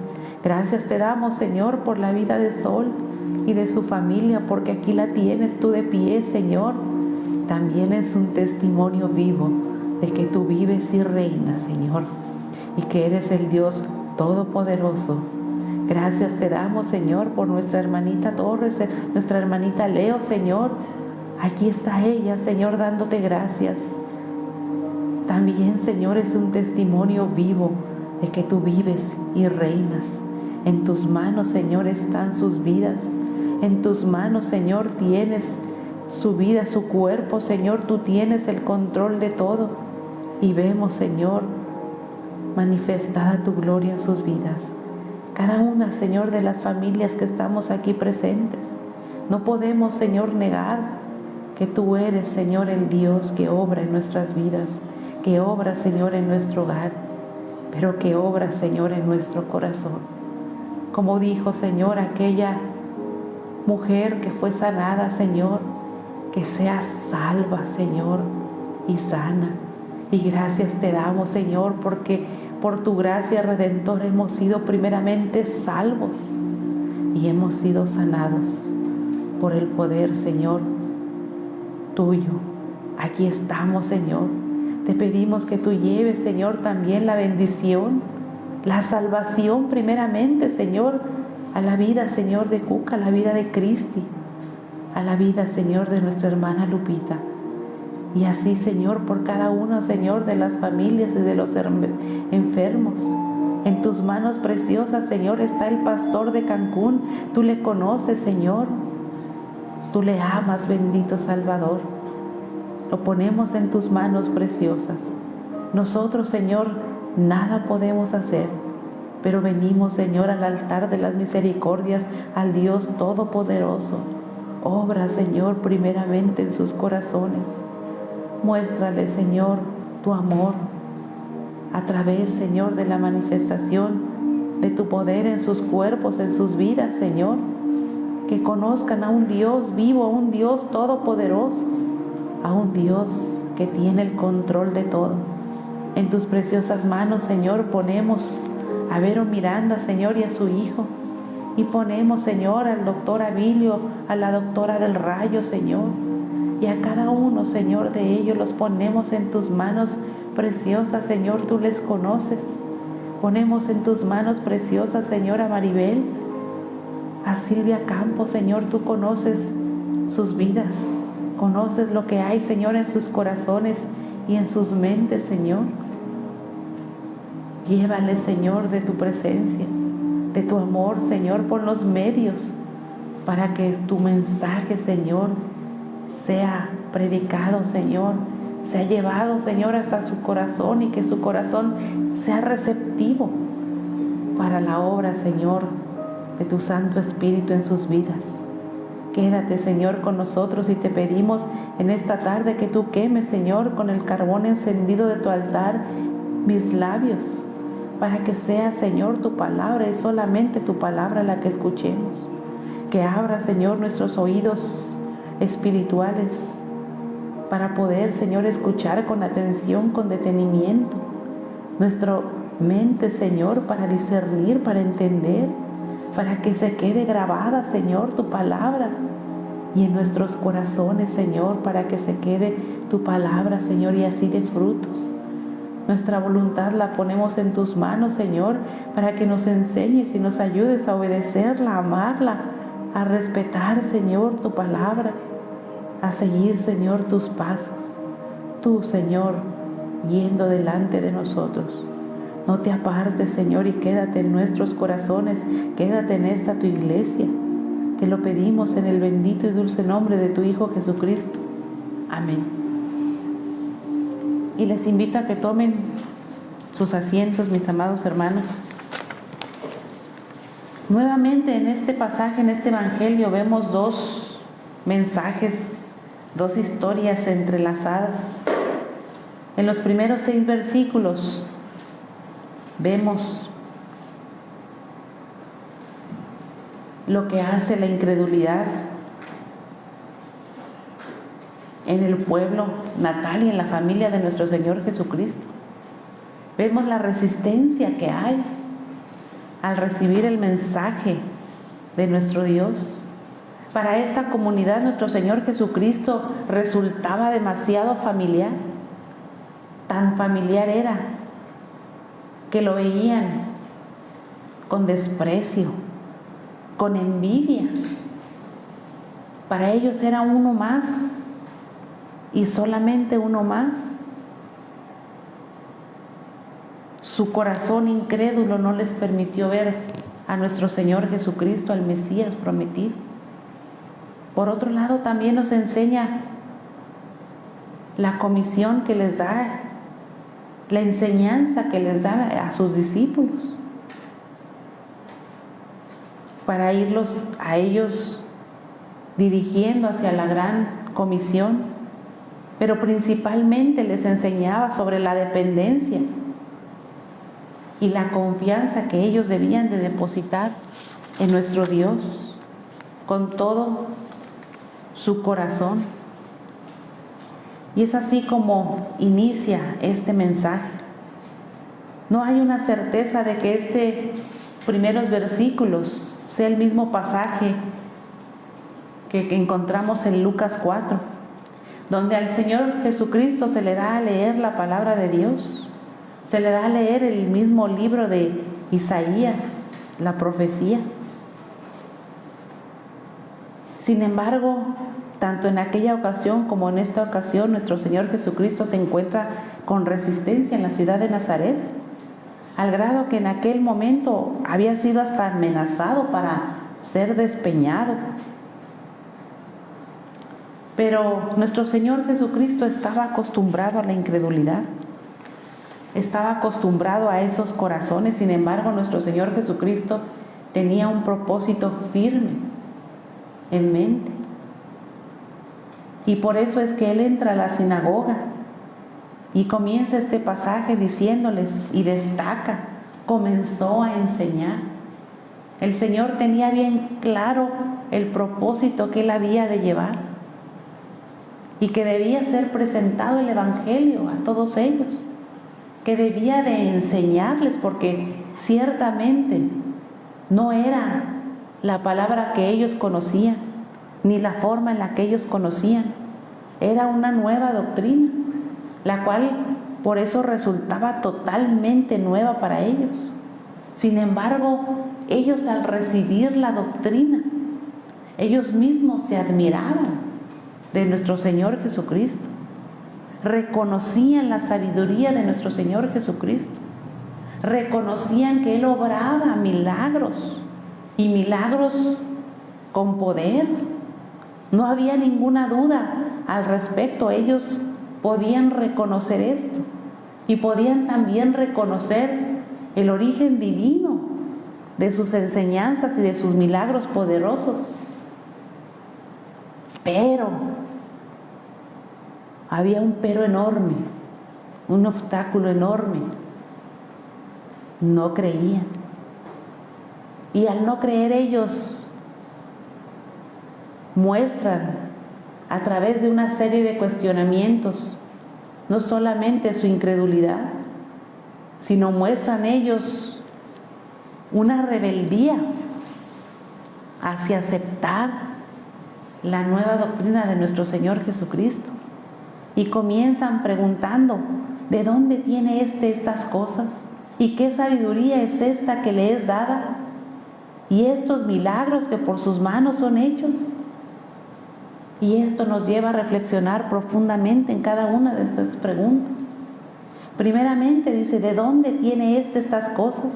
Gracias te damos, Señor, por la vida de Sol y de su familia, porque aquí la tienes tú de pie, Señor. También es un testimonio vivo de que tú vives y reinas, Señor, y que eres el Dios todopoderoso. Gracias te damos, Señor, por nuestra hermanita Torres, nuestra hermanita Leo, Señor. Aquí está ella, Señor, dándote gracias. También, Señor, es un testimonio vivo de que tú vives y reinas. En tus manos, Señor, están sus vidas. En tus manos, Señor, tienes su vida, su cuerpo, Señor. Tú tienes el control de todo. Y vemos, Señor, manifestada tu gloria en sus vidas. Cada una, Señor, de las familias que estamos aquí presentes. No podemos, Señor, negar que tú eres, Señor, el Dios que obra en nuestras vidas, que obra, Señor, en nuestro hogar, pero que obra, Señor, en nuestro corazón. Como dijo, Señor, aquella mujer que fue sanada, Señor, que sea salva, Señor, y sana. Y gracias te damos, Señor, porque por tu gracia redentora hemos sido primeramente salvos y hemos sido sanados por el poder, Señor, tuyo. Aquí estamos, Señor. Te pedimos que tú lleves, Señor, también la bendición, la salvación primeramente, Señor, a la vida, Señor, de Cuca, a la vida de Cristi, a la vida, Señor, de nuestra hermana Lupita. Y así, Señor, por cada uno, Señor, de las familias y de los enfermos. En tus manos preciosas, Señor, está el pastor de Cancún. Tú le conoces, Señor. Tú le amas, bendito Salvador. Lo ponemos en tus manos preciosas. Nosotros, Señor, nada podemos hacer, pero venimos, Señor, al altar de las misericordias, al Dios Todopoderoso. Obra, Señor, primeramente en sus corazones. Muéstrale, Señor, tu amor a través, Señor, de la manifestación de tu poder en sus cuerpos, en sus vidas, Señor. Que conozcan a un Dios vivo, a un Dios todopoderoso, a un Dios que tiene el control de todo. En tus preciosas manos, Señor, ponemos a Vero Miranda, Señor, y a su hijo. Y ponemos, Señor, al doctor Abilio, a la doctora del Rayo, Señor. Y a cada uno, Señor, de ellos los ponemos en tus manos preciosas, Señor, tú les conoces. Ponemos en tus manos preciosas, Señor, a Maribel, a Silvia Campos, Señor, tú conoces sus vidas. Conoces lo que hay, Señor, en sus corazones y en sus mentes, Señor. Llévales, Señor, de tu presencia, de tu amor, Señor, por los medios, para que tu mensaje, Señor, sea predicado, Señor, sea llevado, Señor, hasta su corazón, y que su corazón sea receptivo para la obra, Señor, de tu Santo Espíritu en sus vidas. Quédate, Señor, con nosotros, y te pedimos en esta tarde que tú quemes, Señor, con el carbón encendido de tu altar mis labios, para que sea, Señor, tu palabra y solamente tu palabra la que escuchemos. Que abra, Señor, nuestros oídos espirituales para poder, Señor, escuchar con atención, con detenimiento. Nuestra mente, Señor, para discernir, para entender, para que se quede grabada, Señor, tu palabra. Y en nuestros corazones, Señor, para que se quede tu palabra, Señor, y así de frutos. Nuestra voluntad la ponemos en tus manos, Señor, para que nos enseñes y nos ayudes a obedecerla, a amarla, a respetar, Señor, tu palabra, a seguir, Señor, tus pasos. Tú, Señor, yendo delante de nosotros. No te apartes, Señor, y quédate en nuestros corazones, quédate en esta tu iglesia. Te lo pedimos en el bendito y dulce nombre de tu Hijo Jesucristo. Amén. Y les invito a que tomen sus asientos, mis amados hermanos. Nuevamente en este pasaje, en este evangelio, vemos dos mensajes, dos historias entrelazadas. En los primeros 6 versículos vemos lo que hace la incredulidad en el pueblo natal y en la familia de nuestro Señor Jesucristo. Vemos la resistencia que hay al recibir el mensaje de nuestro Dios. Para esta comunidad nuestro Señor Jesucristo resultaba demasiado familiar. Tan familiar era que lo veían con desprecio, con envidia. Para ellos era uno más y solamente uno más. Su corazón incrédulo no les permitió ver a nuestro Señor Jesucristo, al Mesías prometido. Por otro lado, también nos enseña la comisión que les da, la enseñanza que les da a sus discípulos, para irlos a ellos dirigiendo hacia la gran comisión, pero principalmente les enseñaba sobre la dependencia y la confianza que ellos debían de depositar en nuestro Dios con todo su corazón. Y es así como inicia este mensaje. No hay una certeza de que estos primeros versículos sea el mismo pasaje que encontramos en Lucas 4, donde al Señor Jesucristo se le da a leer la palabra de Dios. Se le da a leer el mismo libro de Isaías, la profecía. Sin embargo, tanto en aquella ocasión como en esta ocasión, nuestro Señor Jesucristo se encuentra con resistencia en la ciudad de Nazaret, al grado que en aquel momento había sido hasta amenazado para ser despeñado. Pero nuestro Señor Jesucristo estaba acostumbrado a la incredulidad. Estaba acostumbrado a esos corazones. Sin embargo, nuestro Señor Jesucristo tenía un propósito firme en mente. Y por eso es que Él entra a la sinagoga Y comienza este pasaje diciéndoles, y destaca, comenzó a enseñar. El Señor tenía bien claro el propósito que Él había de llevar y que debía ser presentado el Evangelio a todos ellos, que debía de enseñarles, porque ciertamente no era la palabra que ellos conocían, ni la forma en la que ellos conocían. Era una nueva doctrina, la cual por eso resultaba totalmente nueva para ellos. Sin embargo, ellos al recibir la doctrina, ellos mismos se admiraban de nuestro Señor Jesucristo, reconocían la sabiduría de nuestro Señor Jesucristo, reconocían que Él obraba milagros, y milagros con poder. No había ninguna duda al respecto. Ellos podían reconocer esto y podían también reconocer el origen divino de sus enseñanzas y de sus milagros poderosos. Pero había un pero enorme, un obstáculo enorme. No creían. Y al no creer, ellos muestran a través de una serie de cuestionamientos no solamente su incredulidad, sino muestran ellos una rebeldía hacia aceptar la nueva doctrina de nuestro Señor Jesucristo, y comienzan preguntando: ¿de dónde tiene estas cosas? ¿Y qué sabiduría es esta que le es dada? ¿Y estos milagros que por sus manos son hechos? Y esto nos lleva a reflexionar profundamente en cada una de estas preguntas. Primeramente dice: ¿de dónde tiene estas cosas?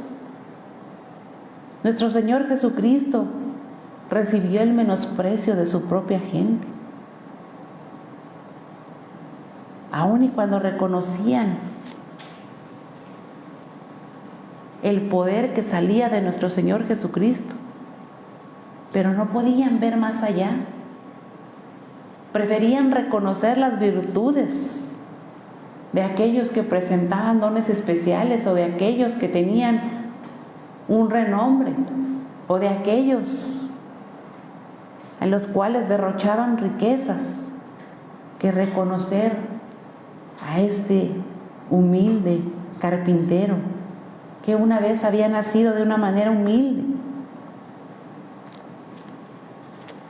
Nuestro Señor Jesucristo recibió el menosprecio de su propia gente. Aun y cuando reconocían el poder que salía de nuestro Señor Jesucristo, pero no podían ver más allá. Preferían reconocer las virtudes de aquellos que presentaban dones especiales, o de aquellos que tenían un renombre, o de aquellos en los cuales derrochaban riquezas, que reconocer a este humilde carpintero que una vez había nacido de una manera humilde.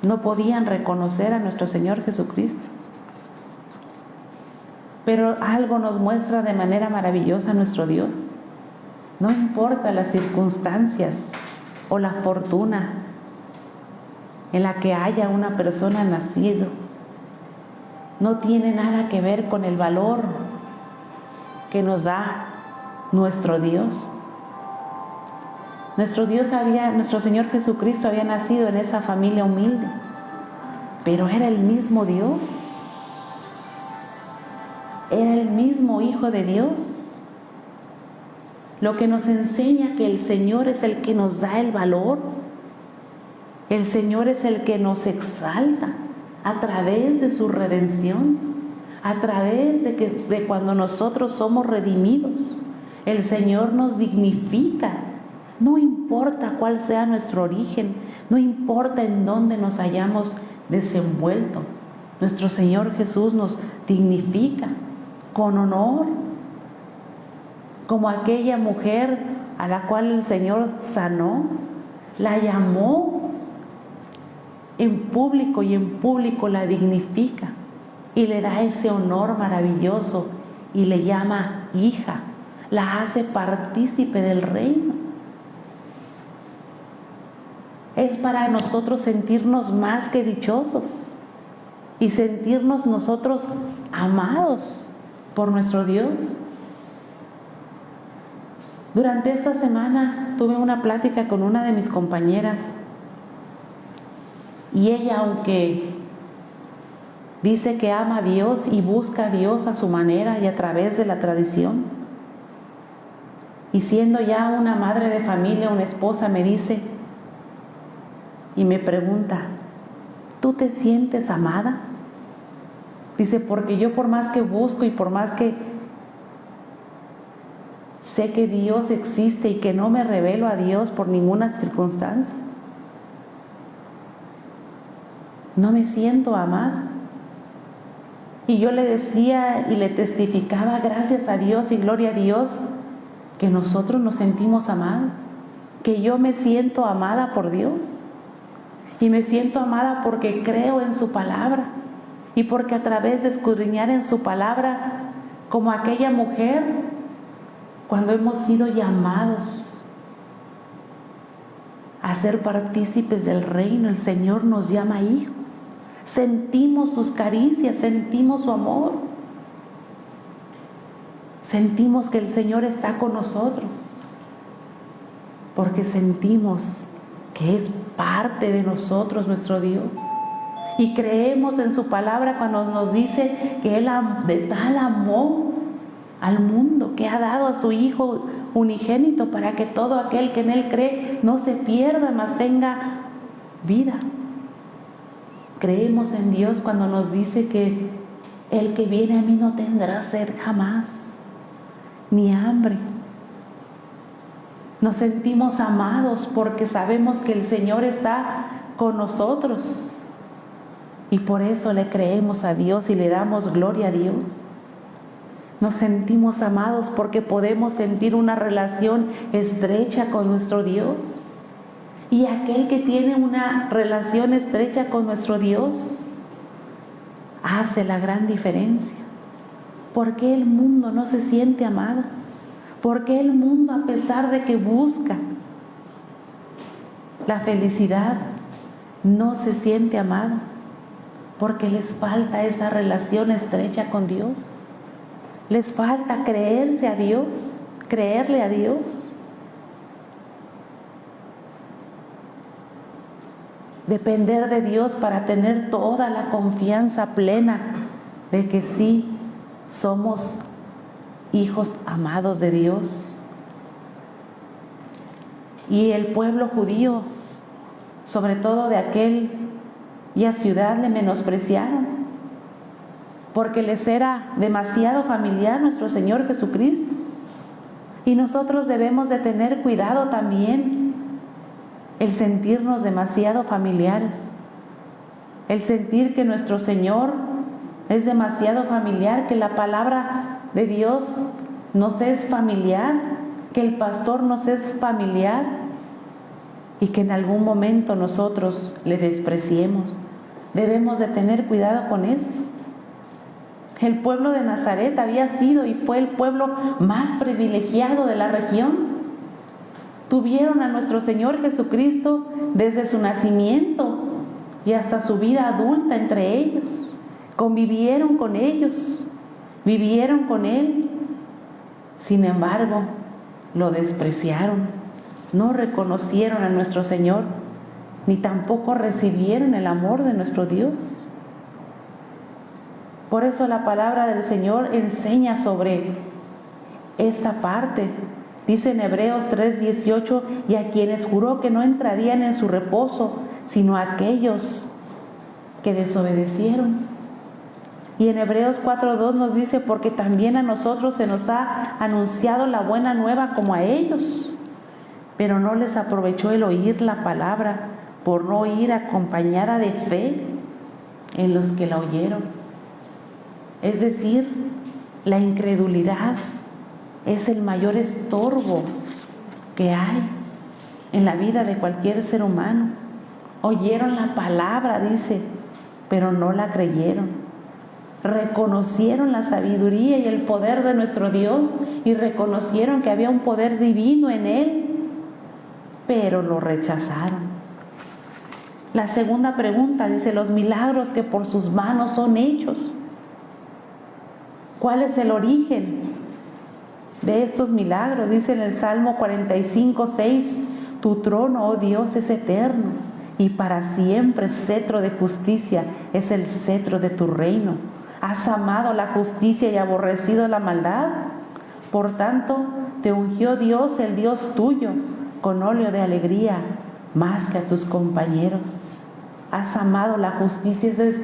No podían reconocer a nuestro Señor Jesucristo. Pero algo nos muestra de manera maravillosa nuestro Dios. No importa las circunstancias o la fortuna en la que haya una persona nacido, no tiene nada que ver con el valor que nos da nuestro Dios. Nuestro Señor Jesucristo había nacido en esa familia humilde, pero era el mismo Dios, era el mismo Hijo de Dios, lo que nos enseña que el Señor es el que nos da el valor, el Señor es el que nos exalta a través de su redención, a través de cuando nosotros somos redimidos. El Señor nos dignifica. No importa cuál sea nuestro origen, no importa en dónde nos hayamos desenvuelto, nuestro Señor Jesús nos dignifica con honor, como aquella mujer a la cual el Señor sanó, la llamó en público, y en público la dignifica y le da ese honor maravilloso y le llama hija, la hace partícipe del reino. Es para nosotros sentirnos más que dichosos y sentirnos nosotros amados por nuestro Dios. Durante esta semana tuve una plática con una de mis compañeras, y ella, aunque dice que ama a Dios y busca a Dios a su manera y a través de la tradición, y siendo ya una madre de familia, una esposa, me dice y me pregunta: ¿tú te sientes amada? Dice: porque yo por más que busco y por más que sé que Dios existe y que no me revelo a Dios por ninguna circunstancia. No me siento amada. Y yo le decía y le testificaba, gracias a Dios y gloria a Dios, que nosotros nos sentimos amados, que yo me siento amada por Dios. Y me siento amada porque creo en su palabra y porque a través de escudriñar en su palabra, como aquella mujer, cuando hemos sido llamados a ser partícipes del reino, el Señor nos llama hijos. Sentimos sus caricias, sentimos su amor. Sentimos que el Señor está con nosotros, porque sentimos que es parte de nosotros nuestro Dios. Y creemos en su palabra cuando nos dice que Él de tal amó al mundo, que ha dado a su Hijo unigénito para que todo aquel que en Él cree no se pierda, mas tenga vida. Creemos en Dios cuando nos dice que el que viene a mí no tendrá sed jamás, ni hambre. Nos sentimos amados porque sabemos que el Señor está con nosotros. Y por eso le creemos a Dios y le damos gloria a Dios. Nos sentimos amados porque podemos sentir una relación estrecha con nuestro Dios. Y aquel que tiene una relación estrecha con nuestro Dios hace la gran diferencia. ¿Por qué el mundo no se siente amado? ¿Por qué el mundo, a pesar de que busca la felicidad, no se siente amado? Porque les falta esa relación estrecha con Dios. Les falta creerse a Dios, creerle a Dios. Depender de Dios para tener toda la confianza plena de que sí somos hijos amados de Dios. Y el pueblo judío, sobre todo de aquella ciudad, le menospreciaron porque les era demasiado familiar nuestro Señor Jesucristo. Y nosotros debemos de tener cuidado también el sentirnos demasiado familiares, el sentir que nuestro Señor es demasiado familiar, que la palabra de Dios nos es familiar, que el pastor nos es familiar y que en algún momento nosotros le despreciemos. Debemos de tener cuidado con esto. El pueblo de Nazaret había sido y fue el pueblo más privilegiado de la región. Tuvieron a nuestro Señor Jesucristo desde su nacimiento y hasta su vida adulta entre ellos. Convivieron con ellos, vivieron con Él. Sin embargo, lo despreciaron, no reconocieron a nuestro Señor, ni tampoco recibieron el amor de nuestro Dios. Por eso la palabra del Señor enseña sobre esta parte. Dice en Hebreos 3:18, y a quienes juró que no entrarían en su reposo, sino a aquellos que desobedecieron. Y en Hebreos 4:2 nos dice, porque también a nosotros se nos ha anunciado la buena nueva como a ellos, pero no les aprovechó el oír la palabra, por no ir acompañada de fe en los que la oyeron. Es decir, la incredulidad es el mayor estorbo que hay en la vida de cualquier ser humano. Oyeron la palabra, dice, pero no la creyeron. Reconocieron la sabiduría y el poder de nuestro Dios y reconocieron que había un poder divino en Él, pero lo rechazaron. La segunda pregunta dice, los milagros que por sus manos son hechos. ¿Cuál es el origen de estos milagros? Dice en el Salmo 45:6, tu trono, oh Dios, es eterno y para siempre cetro de justicia es el cetro de tu reino. Has amado la justicia y aborrecido la maldad. Por tanto, te ungió Dios, el Dios tuyo, con óleo de alegría, más que a tus compañeros. Has amado la justicia, ese es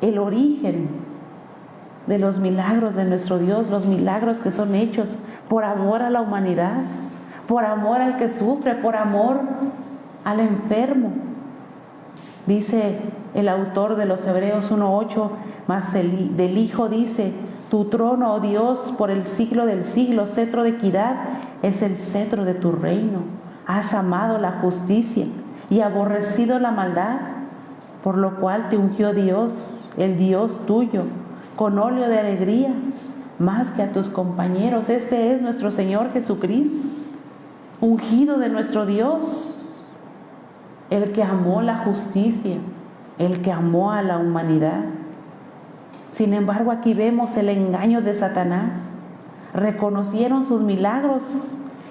el origen de los milagros de nuestro Dios, los milagros que son hechos por amor a la humanidad, por amor al que sufre, por amor al enfermo. Dice el autor de los Hebreos 1:8, mas del Hijo dice: tu trono, oh Dios, por el siglo del siglo, cetro de equidad es el cetro de tu reino. Has amado la justicia y aborrecido la maldad, por lo cual te ungió Dios, el Dios tuyo, con óleo de alegría, más que a tus compañeros. Este es nuestro Señor Jesucristo, ungido de nuestro Dios, el que amó la justicia, el que amó a la humanidad. Sin embargo, aquí vemos el engaño de Satanás. Reconocieron sus milagros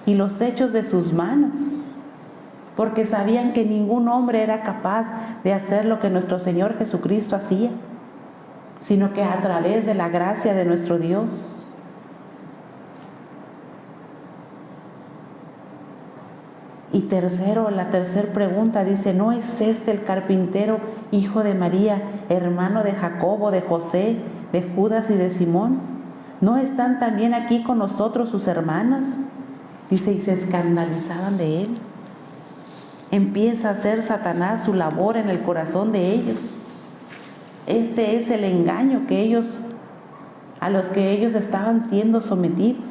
y los hechos de sus manos, porque sabían que ningún hombre era capaz de hacer lo que nuestro Señor Jesucristo hacía, sino que a través de la gracia de nuestro Dios. Y tercero, la tercera pregunta dice: ¿no es este el carpintero, hijo de María, hermano de Jacobo, de José, de Judas y de Simón? ¿No están también aquí con nosotros sus hermanas? Dice, y se escandalizaban de él. Empieza a hacer Satanás su labor en el corazón de ellos. Este es el engaño a los que ellos estaban siendo sometidos.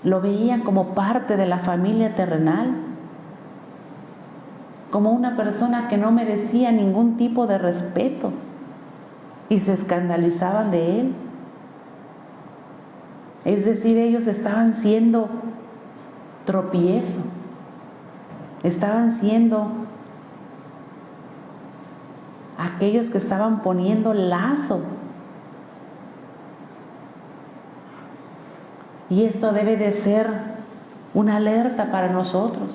Lo veían como parte de la familia terrenal, como una persona que no merecía ningún tipo de respeto, y se escandalizaban de él. Es decir, ellos estaban siendo tropiezo, estaban siendo aquellos que estaban poniendo lazo. Y esto debe de ser una alerta para nosotros.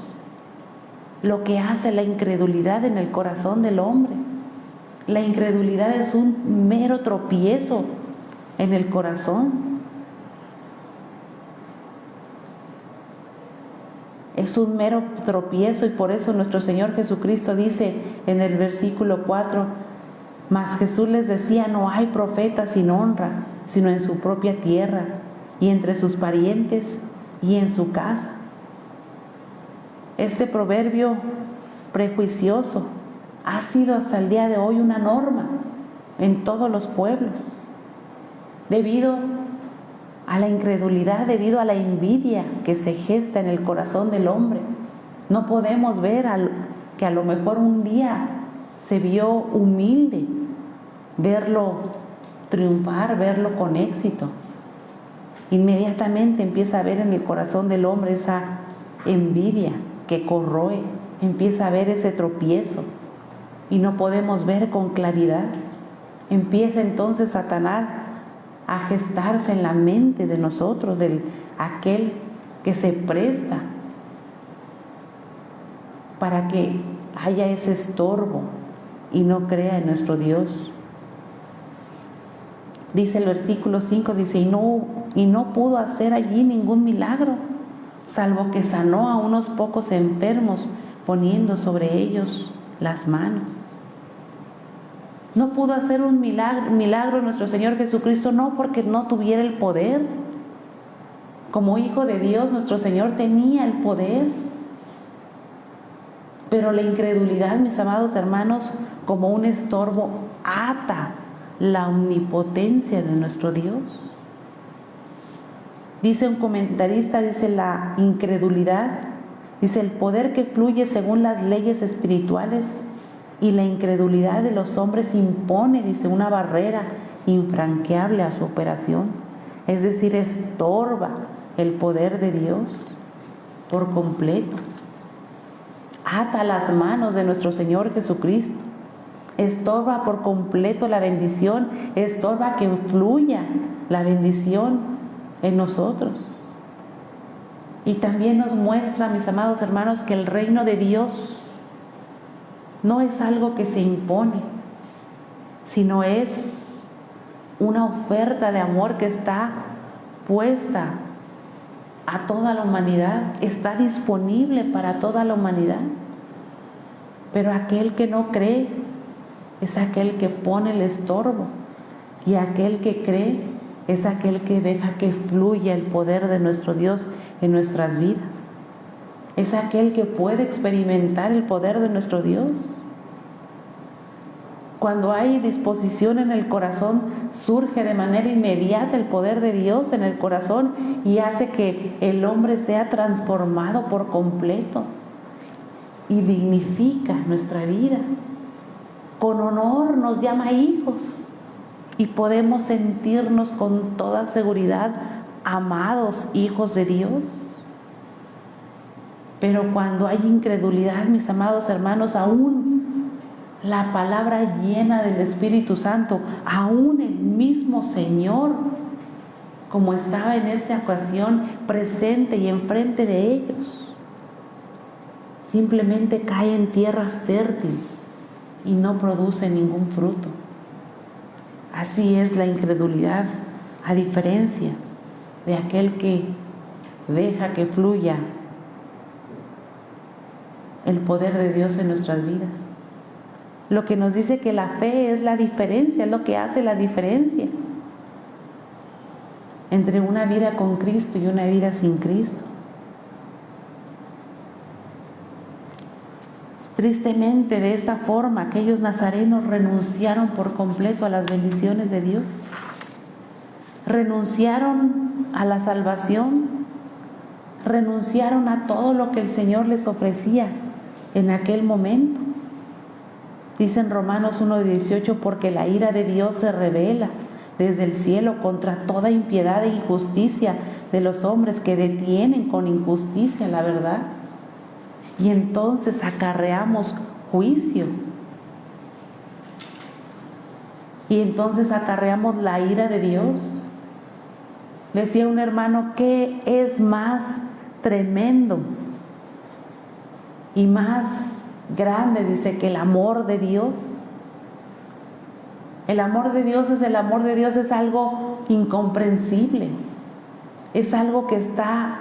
Lo que hace la incredulidad en el corazón del hombre. La incredulidad es un mero tropiezo en el corazón. Es un mero tropiezo, y por eso nuestro Señor Jesucristo dice en el versículo 4: mas Jesús les decía: no hay profeta sin honra, sino en su propia tierra, y entre sus parientes, y en su casa. Este proverbio prejuicioso ha sido hasta el día de hoy una norma en todos los pueblos, debido a la incredulidad, debido a la envidia que se gesta en el corazón del hombre. No podemos ver que a lo mejor un día se vio humilde, verlo triunfar, verlo con éxito. Inmediatamente empieza a ver en el corazón del hombre esa envidia que corroe, empieza a ver ese tropiezo y no podemos ver con claridad. Empieza entonces Satanás a gestarse en la mente de nosotros, de aquel que se presta para que haya ese estorbo y no crea en nuestro Dios. Dice el versículo 5, dice, y no pudo hacer allí ningún milagro, salvo que sanó a unos pocos enfermos, poniendo sobre ellos las manos. No pudo hacer un milagro nuestro Señor Jesucristo, no porque no tuviera el poder. Como Hijo de Dios, nuestro Señor tenía el poder. Pero la incredulidad, mis amados hermanos, como un estorbo, ata la omnipotencia de nuestro Dios. Dice un comentarista, dice la incredulidad, dice el poder que fluye según las leyes espirituales, y la incredulidad de los hombres impone, dice, una barrera infranqueable a su operación. Es decir, estorba el poder de Dios por completo. Ata las manos de nuestro Señor Jesucristo. Estorba por completo la bendición, estorba que fluya la bendición en nosotros. Y también nos muestra, mis amados hermanos, que el reino de Dios no es algo que se impone, sino es una oferta de amor que está puesta a toda la humanidad, está disponible para toda la humanidad. Pero aquel que no cree es aquel que pone el estorbo, Y aquel que cree es aquel que deja que fluya el poder de nuestro Dios en nuestras vidas. Es aquel que puede experimentar el poder de nuestro Dios. Cuando hay disposición en el corazón, surge de manera inmediata el poder de Dios en el corazón y hace que el hombre sea transformado por completo y dignifica nuestra vida. Con honor nos llama hijos y podemos sentirnos con toda seguridad amados hijos de Dios. Pero cuando hay incredulidad, mis amados hermanos, aún la palabra llena del Espíritu Santo, aún el mismo Señor, como estaba en esta ocasión presente y enfrente de ellos, simplemente cae en tierra fértil y no produce ningún fruto. Así es la incredulidad, a diferencia de aquel que deja que fluya el poder de Dios en nuestras vidas. Lo que nos dice que la fe es la diferencia, es lo que hace la diferencia entre una vida con Cristo y una vida sin Cristo. Tristemente, de esta forma, aquellos nazarenos renunciaron por completo a las bendiciones de Dios. Renunciaron a la salvación, renunciaron a todo lo que el Señor les ofrecía en aquel momento. Dice en Romanos 1:18, porque la ira de Dios se revela desde el cielo contra toda impiedad e injusticia de los hombres que detienen con injusticia la verdad. Y entonces acarreamos juicio. Y entonces acarreamos la ira de Dios. Decía un hermano, ¿qué es más tremendo y más grande? Dice que el amor de Dios. El amor de Dios es algo incomprensible. Es algo que está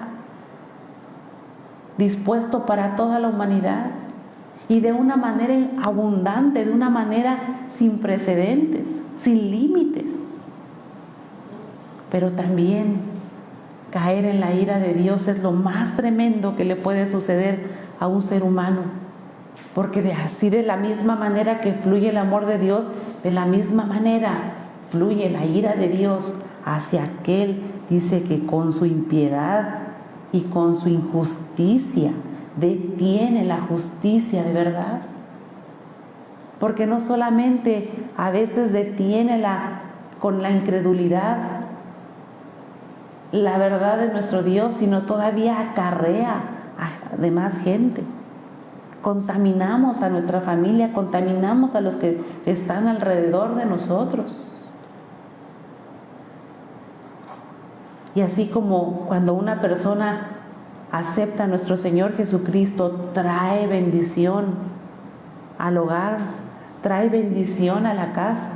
dispuesto para toda la humanidad y de una manera abundante, de una manera sin precedentes, sin límites. Pero también caer en la ira de Dios es lo más tremendo que le puede suceder a un ser humano, porque de la misma manera que fluye el amor de Dios, de la misma manera fluye la ira de Dios hacia aquel, dice, que con su impiedad y con su injusticia detiene la justicia de verdad. Porque no solamente a veces detiene con la incredulidad la verdad de nuestro Dios, sino todavía acarrea a demás gente. Contaminamos a nuestra familia, contaminamos a los que están alrededor de nosotros. Y así como cuando una persona acepta a nuestro Señor Jesucristo, trae bendición al hogar, trae bendición a la casa.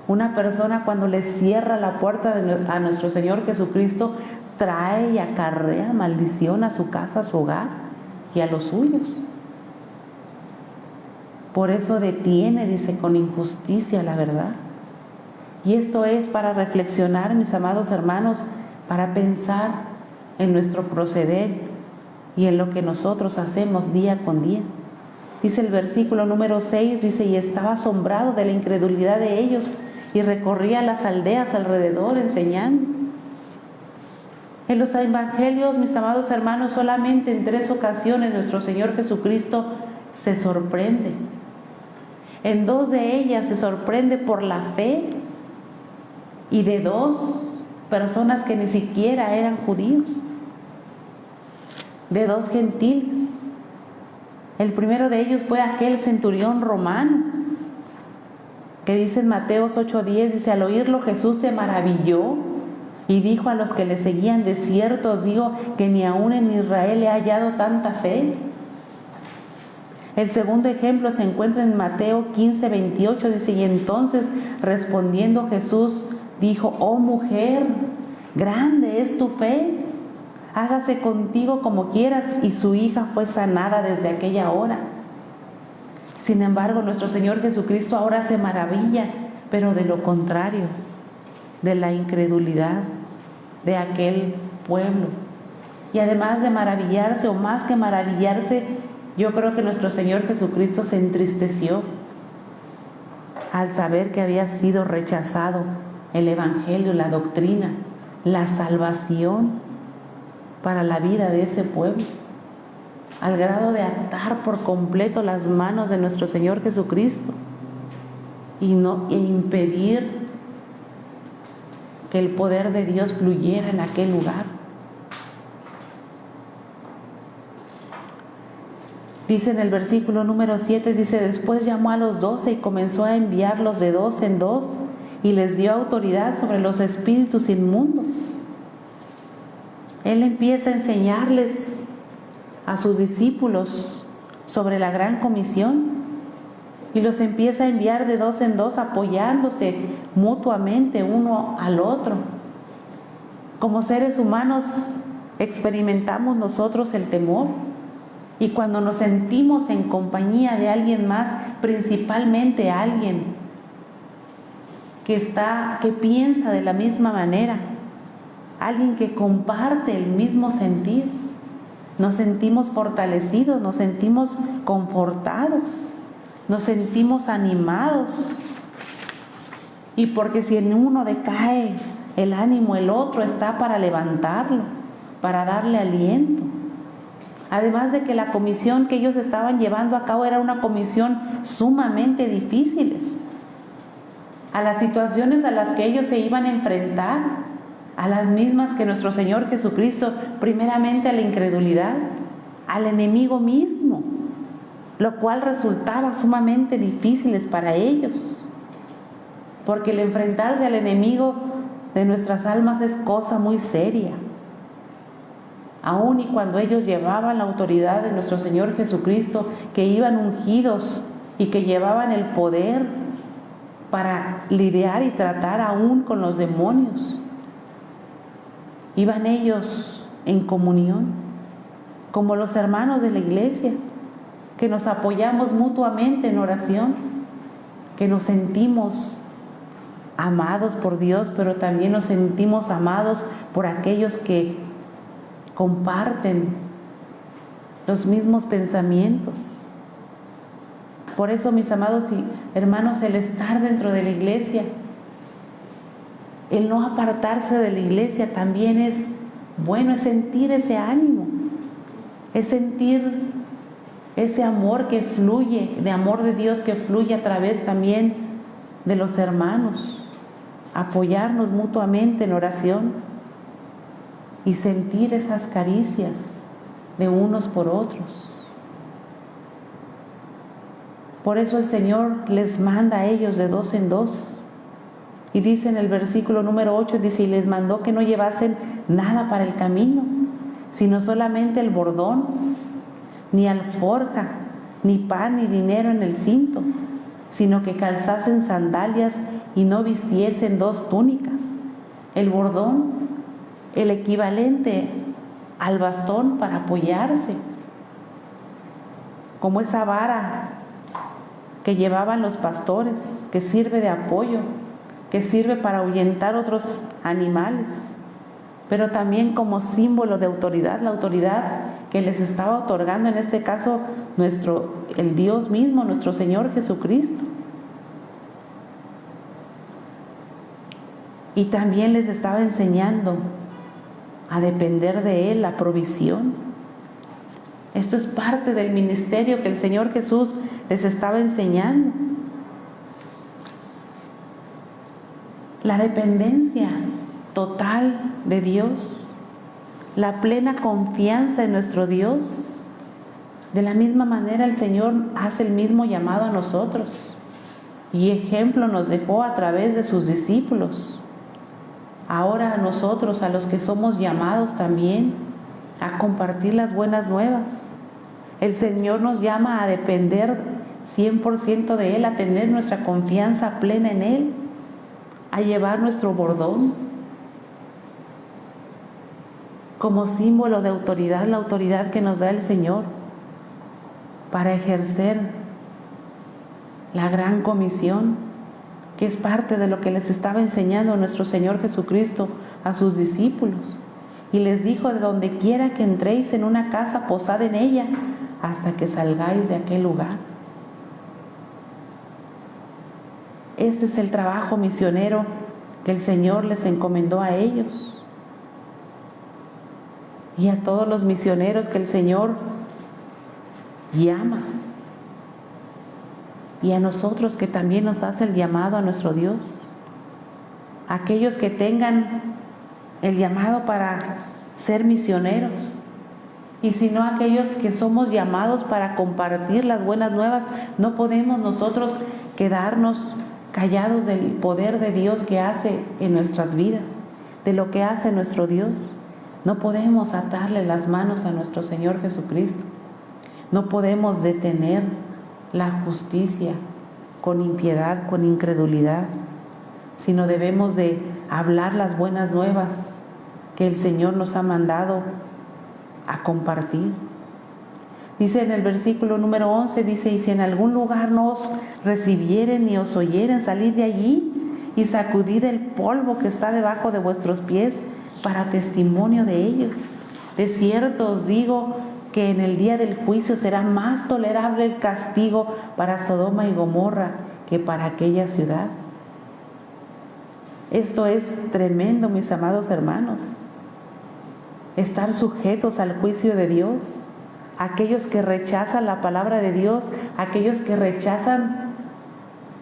Una persona cuando le cierra la puerta a nuestro Señor Jesucristo, trae y acarrea maldición a su casa, a su hogar y a los suyos. Por eso detiene, dice, con injusticia la verdad. Y esto es para reflexionar, mis amados hermanos, para pensar en nuestro proceder y en lo que nosotros hacemos día con día. Dice el versículo número 6, dice, y estaba asombrado de la incredulidad de ellos y recorría las aldeas alrededor enseñando. En los evangelios, mis amados hermanos, solamente en 3 ocasiones nuestro Señor Jesucristo se sorprende. En 2 de ellas se sorprende por la fe y de 2 personas que ni siquiera eran judíos, de 2 gentiles. El primero de ellos fue aquel centurión romano, que dice en Mateos 8:10, dice, al oírlo Jesús se maravilló y dijo a los que le seguían, de cierto os digo que ni aún en Israel he hallado tanta fe. El segundo ejemplo se encuentra en Mateo 15:28, dice, y entonces respondiendo Jesús dijo, oh mujer, grande es tu fe, hágase contigo como quieras, y su hija fue sanada desde aquella hora. Sin embargo, nuestro Señor Jesucristo ahora se maravilla, pero de lo contrario. de la incredulidad de aquel pueblo. Y además de maravillarse, o más que maravillarse, yo creo que nuestro Señor Jesucristo se entristeció al saber que había sido rechazado el Evangelio, la doctrina, la salvación para la vida de ese pueblo, al grado de atar por completo las manos de nuestro Señor Jesucristo e impedir que el poder de Dios fluyera en aquel lugar. Dice en el versículo número 7, dice: después llamó a los 12 y comenzó a enviarlos de 2 en 2 y les dio autoridad sobre los espíritus inmundos. Él empieza a enseñarles a sus discípulos sobre la gran comisión y los empieza a enviar de 2 en 2, apoyándose mutuamente uno al otro. Como seres humanos experimentamos nosotros el temor, y cuando nos sentimos en compañía de alguien más, principalmente alguien que piensa de la misma manera, alguien que comparte el mismo sentir, nos sentimos fortalecidos, nos sentimos confortados, nos sentimos animados. Y porque si en uno decae el ánimo, el otro está para levantarlo, para darle aliento. Además de que la comisión que ellos estaban llevando a cabo era una comisión sumamente difícil. A las situaciones a las que ellos se iban a enfrentar, a las mismas que nuestro Señor Jesucristo, primeramente a la incredulidad, al enemigo mismo, lo cual resultaba sumamente difíciles para ellos, porque el enfrentarse al enemigo de nuestras almas es cosa muy seria. Aún y cuando ellos llevaban la autoridad de nuestro Señor Jesucristo, que iban ungidos y que llevaban el poder para lidiar y tratar aún con los demonios, iban ellos en comunión, como los hermanos de la iglesia, que nos apoyamos mutuamente en oración, que nos sentimos amados por Dios, pero también nos sentimos amados por aquellos que comparten los mismos pensamientos. Por eso, mis amados y hermanos, el estar dentro de la iglesia, el no apartarse de la iglesia también es bueno, es sentir ese ánimo, es sentir ese amor que fluye, de amor de Dios que fluye a través también de los hermanos, apoyarnos mutuamente en oración y sentir esas caricias de unos por otros. Por eso el Señor les manda a ellos de 2 en 2. Y dice en el versículo número 8, dice: y les mandó que no llevasen nada para el camino, sino solamente el bordón, ni alforja, ni pan, ni dinero en el cinto, sino que calzasen sandalias y no vistiesen 2 túnicas. El bordón, el equivalente al bastón para apoyarse, como esa vara que llevaban los pastores, que sirve de apoyo, que sirve para ahuyentar otros animales, pero también como símbolo de autoridad, la autoridad que les estaba otorgando en este caso el Dios mismo, nuestro Señor Jesucristo. Y también les estaba enseñando a depender de Él, la provisión. Esto es parte del ministerio que el Señor Jesús les estaba enseñando. La dependencia total de Dios, la plena confianza en nuestro Dios. De la misma manera el Señor hace el mismo llamado a nosotros y ejemplo nos dejó a través de sus discípulos. Ahora a nosotros, a los que somos llamados también a compartir las buenas nuevas, el Señor nos llama a depender 100% de Él, a tener nuestra confianza plena en Él, a llevar nuestro bordón como símbolo de autoridad, la autoridad que nos da el Señor para ejercer la gran comisión que es parte de lo que les estaba enseñando nuestro Señor Jesucristo a sus discípulos. Y les dijo: de donde quiera que entréis en una casa, posad en ella hasta que salgáis de aquel lugar. Este es el trabajo misionero que el Señor les encomendó a ellos y a todos los misioneros que el Señor llama, y a nosotros que también nos hace el llamado a nuestro Dios. Aquellos que tengan el llamado para ser misioneros, y si no, aquellos que somos llamados para compartir las buenas nuevas. No podemos nosotros quedarnos callados del poder de Dios que hace en nuestras vidas, de lo que hace nuestro Dios. No podemos atarle las manos a nuestro Señor Jesucristo. No podemos detener la justicia con impiedad, con incredulidad, sino debemos de hablar las buenas nuevas que el Señor nos ha mandado a compartir. Dice en el versículo número 11, dice: y si en algún lugar no os recibieren ni os oyeren, salid de allí y sacudid el polvo que está debajo de vuestros pies para testimonio de ellos. De cierto os digo que en el día del juicio será más tolerable el castigo para Sodoma y Gomorra que para aquella ciudad. Esto es tremendo, mis amados hermanos. Estar sujetos al juicio de Dios. Aquellos que rechazan la palabra de Dios, aquellos que rechazan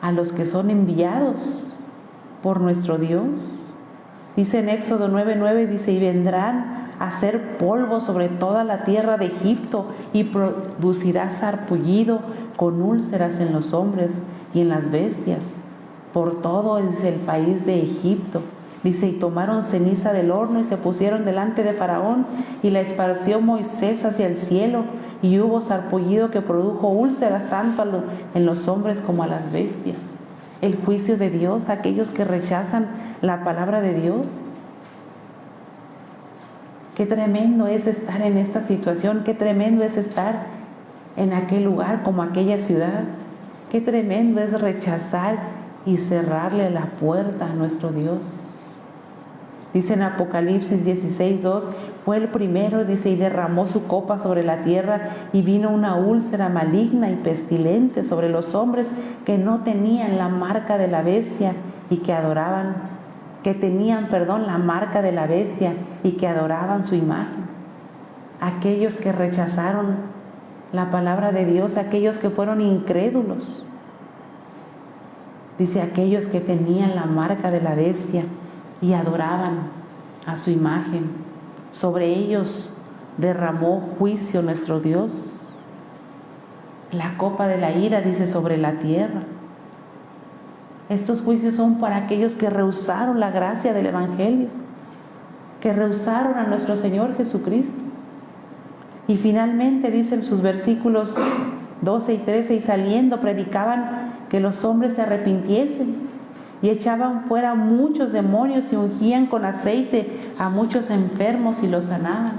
a los que son enviados por nuestro Dios. Dice en Éxodo 9:9, dice: y vendrán a hacer polvo sobre toda la tierra de Egipto, y producirá sarpullido con úlceras en los hombres y en las bestias, por todo es el país de Egipto. Dice: y tomaron ceniza del horno y se pusieron delante de Faraón, y la esparció Moisés hacia el cielo, y hubo sarpullido que produjo úlceras tanto en los hombres como a las bestias. El juicio de Dios, aquellos que rechazan la palabra de Dios. Qué tremendo es estar en esta situación, qué tremendo es estar en aquel lugar como aquella ciudad, qué tremendo es rechazar y cerrarle la puerta a nuestro Dios. Dice en Apocalipsis 16:2, fue el primero, dice, y derramó su copa sobre la tierra, y vino una úlcera maligna y pestilente sobre los hombres que no tenían la marca de la bestia y que tenían la marca de la bestia y que adoraban su imagen. Aquellos que rechazaron la palabra de Dios, aquellos que fueron incrédulos. Dice: aquellos que tenían la marca de la bestia y adoraban a su imagen. Sobre ellos derramó juicio nuestro Dios. La copa de la ira, dice, sobre la tierra. Estos juicios son para aquellos que rehusaron la gracia del Evangelio, que rehusaron a nuestro Señor Jesucristo. Y finalmente dice en sus versículos 12 y 13, y saliendo predicaban que los hombres se arrepintiesen, y echaban fuera muchos demonios y ungían con aceite a muchos enfermos y los sanaban.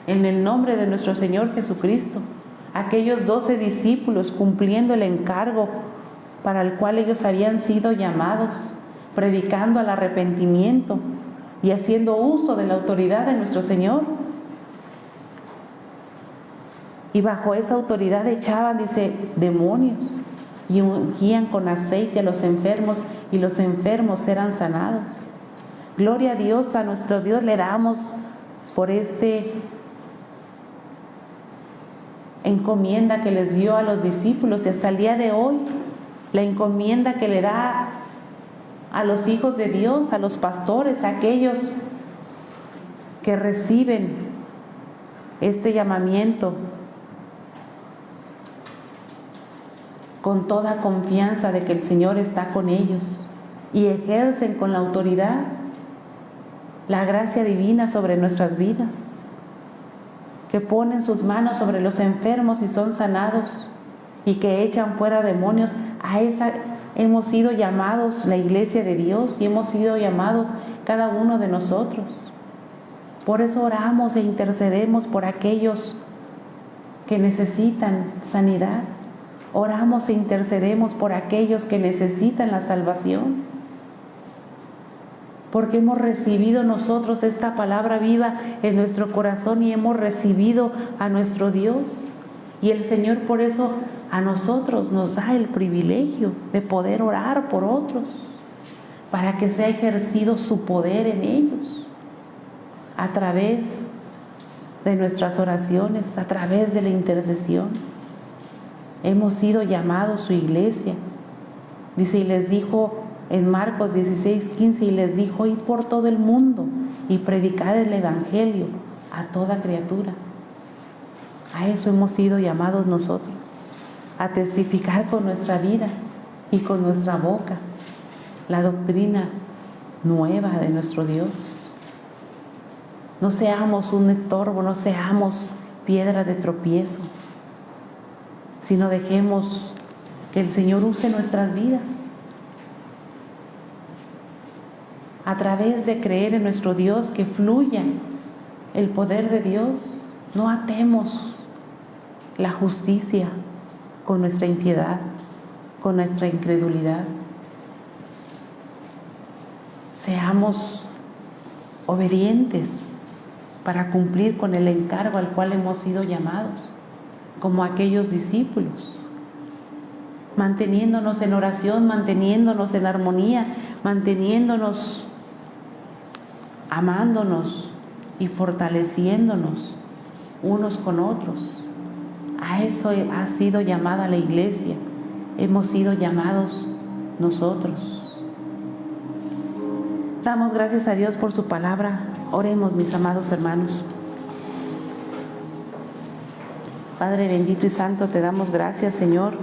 En el nombre de nuestro Señor Jesucristo, aquellos 12 discípulos, cumpliendo el encargo para el cual ellos habían sido llamados, predicando al arrepentimiento y haciendo uso de la autoridad de nuestro Señor. Y bajo esa autoridad echaban, dice, demonios y ungían con aceite a los enfermos, y los enfermos eran sanados. Gloria a Dios, a nuestro Dios le damos por encomienda que les dio a los discípulos, y hasta el día de hoy la encomienda que le da a los hijos de Dios, a los pastores, a aquellos que reciben este llamamiento con toda confianza de que el Señor está con ellos, y ejercen con la autoridad la gracia divina sobre nuestras vidas, que ponen sus manos sobre los enfermos y son sanados, y que echan fuera demonios. A esa hemos sido llamados la iglesia de Dios, y hemos sido llamados cada uno de nosotros. Por eso oramos e intercedemos por aquellos que necesitan sanidad, oramos e intercedemos por aquellos que necesitan la salvación. Porque hemos recibido nosotros esta palabra viva en nuestro corazón y hemos recibido a nuestro Dios. Y el Señor por eso a nosotros nos da el privilegio de poder orar por otros, para que sea ejercido su poder en ellos, a través de nuestras oraciones, a través de la intercesión. Hemos sido llamados su iglesia. Dice, y les dijo en Marcos 16:15, y les dijo, id por todo el mundo y predicad el evangelio a toda criatura. A eso hemos sido llamados nosotros, a testificar con nuestra vida y con nuestra boca la doctrina nueva de nuestro Dios. No seamos un estorbo, no seamos piedra de tropiezo, sino dejemos que el Señor use nuestras vidas a través de creer en nuestro Dios, que fluya el poder de Dios. No atemos la justicia con nuestra impiedad, con nuestra incredulidad. Seamos obedientes para cumplir con el encargo al cual hemos sido llamados, como aquellos discípulos, manteniéndonos en oración, manteniéndonos en armonía, manteniéndonos amándonos y fortaleciéndonos unos con otros. A eso ha sido llamada la iglesia, hemos sido llamados nosotros. Damos gracias a Dios por su palabra. Oremos, mis amados hermanos. Padre bendito y santo, te damos gracias, Señor,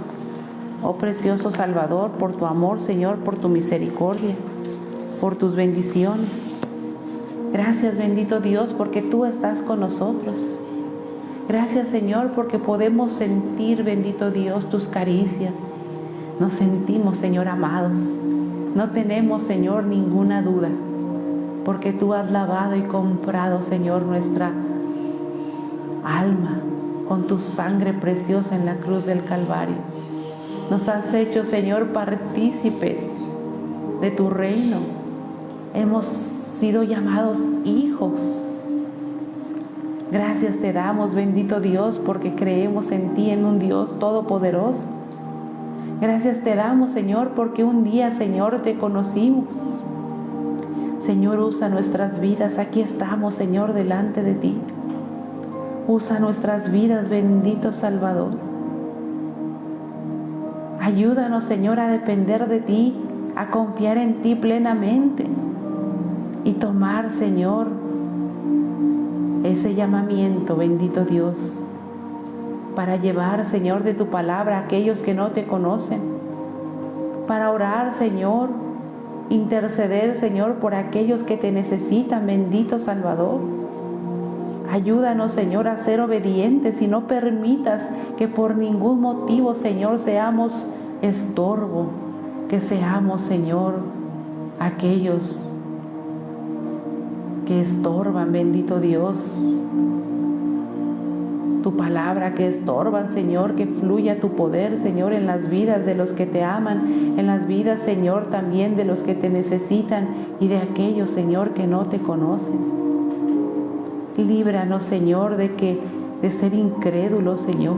oh precioso Salvador, por tu amor, Señor, por tu misericordia, por tus bendiciones. Gracias, bendito Dios, porque tú estás con nosotros. Gracias, Señor, porque podemos sentir, bendito Dios, tus caricias. Nos sentimos, Señor, amados. No tenemos, Señor, ninguna duda, porque tú has lavado y comprado, Señor, nuestra alma con tu sangre preciosa en la cruz del Calvario. Nos has hecho, Señor, partícipes de tu reino. Hemos sido llamados hijos. Gracias te damos, bendito Dios, porque creemos en ti, en un Dios todopoderoso. Gracias te damos, Señor, porque un día, Señor, te conocimos. Señor, usa nuestras vidas. Aquí estamos, Señor, delante de ti. Usa nuestras vidas, bendito Salvador. Ayúdanos, Señor, a depender de ti, a confiar en ti plenamente y tomar, Señor, ese llamamiento, bendito Dios, para llevar, Señor, de tu palabra a aquellos que no te conocen, para orar, Señor, interceder, Señor, por aquellos que te necesitan, bendito Salvador. Ayúdanos, Señor, a ser obedientes y no permitas que por ningún motivo, Señor, seamos estorbo, que seamos, Señor, aquellos que estorban, bendito Dios, tu palabra, que estorban, Señor, que fluya tu poder, Señor, en las vidas de los que te aman, en las vidas, Señor, también de los que te necesitan y de aquellos, Señor, que no te conocen. Líbranos, Señor, de ser incrédulos, Señor.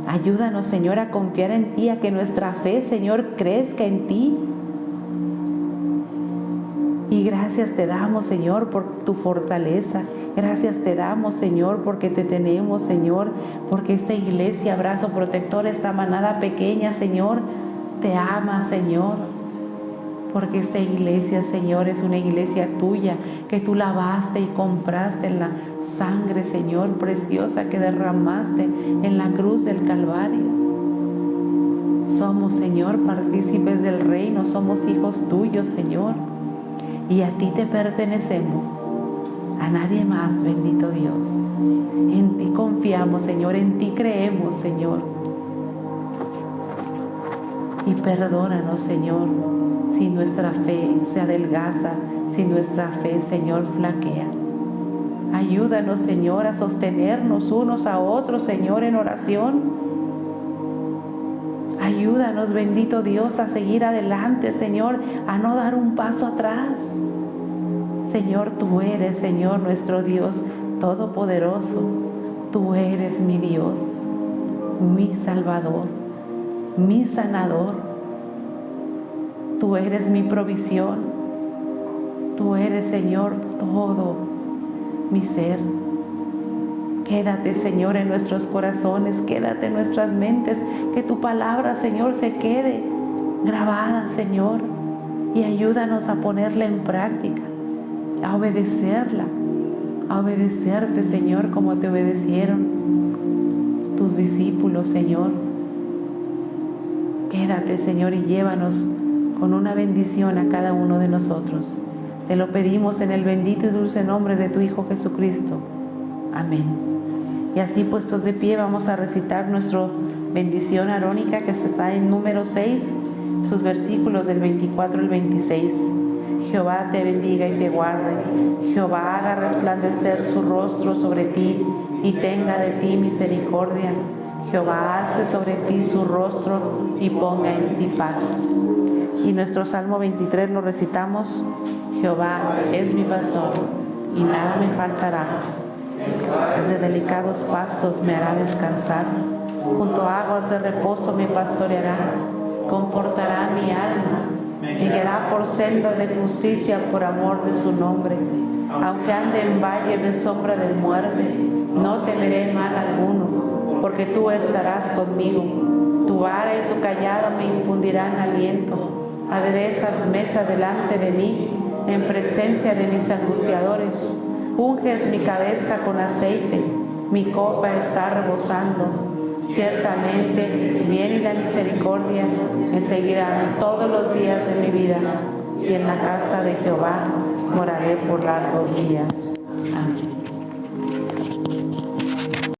Ayúdanos, Señor, a confiar en ti, a que nuestra fe, Señor, crezca en ti. Y gracias te damos, Señor, por tu fortaleza. Gracias te damos, Señor, porque te tenemos, Señor, porque esta iglesia, brazo protector, esta manada pequeña, Señor, te ama, Señor. Porque esta iglesia, Señor, es una iglesia tuya, que tú lavaste y compraste en la sangre, Señor, preciosa que derramaste en la cruz del Calvario. Somos, Señor, partícipes del reino, somos hijos tuyos, Señor, y a ti te pertenecemos, a nadie más, bendito Dios. En ti confiamos, Señor, en ti creemos, Señor. Y perdónanos, Señor, si nuestra fe se adelgaza, si nuestra fe, Señor, flaquea. Ayúdanos, Señor, a sostenernos unos a otros, Señor, en oración. Ayúdanos, bendito Dios, a seguir adelante, Señor, a no dar un paso atrás. Señor, tú eres, Señor, nuestro Dios todopoderoso. Tú eres mi Dios, mi Salvador, mi sanador. Tú eres mi provisión. Tú eres, Señor, todo mi ser. Quédate, Señor, en nuestros corazones, quédate en nuestras mentes, que tu palabra, Señor, se quede grabada, Señor, y ayúdanos a ponerla en práctica, a obedecerla, a obedecerte, Señor, como te obedecieron tus discípulos, Señor. Quédate, Señor, y llévanos con una bendición a cada uno de nosotros. Te lo pedimos en el bendito y dulce nombre de tu Hijo Jesucristo. Amén. Y así puestos de pie vamos a recitar nuestra bendición arónica que está en número 6, sus versículos del 24 al 26. Jehová te bendiga y te guarde. Jehová haga resplandecer su rostro sobre ti y tenga de ti misericordia. Jehová alce sobre ti su rostro y ponga en ti paz. Y nuestro Salmo 23 lo recitamos. Jehová es mi pastor y nada me faltará. Desde delicados pastos me hará descansar, junto a aguas de reposo me pastoreará, confortará mi alma, me guiará por sendas de justicia por amor de su nombre. Aunque ande en valle de sombra de muerte, no temeré mal alguno, porque tú estarás conmigo. Tu vara y tu callado me infundirán aliento. Aderezas mesa delante de mí, en presencia de mis angustiadores. Unges mi cabeza con aceite, mi copa está rebosando. Ciertamente el bien y la misericordia me seguirán todos los días de mi vida, y en la casa de Jehová moraré por largos días. Amén.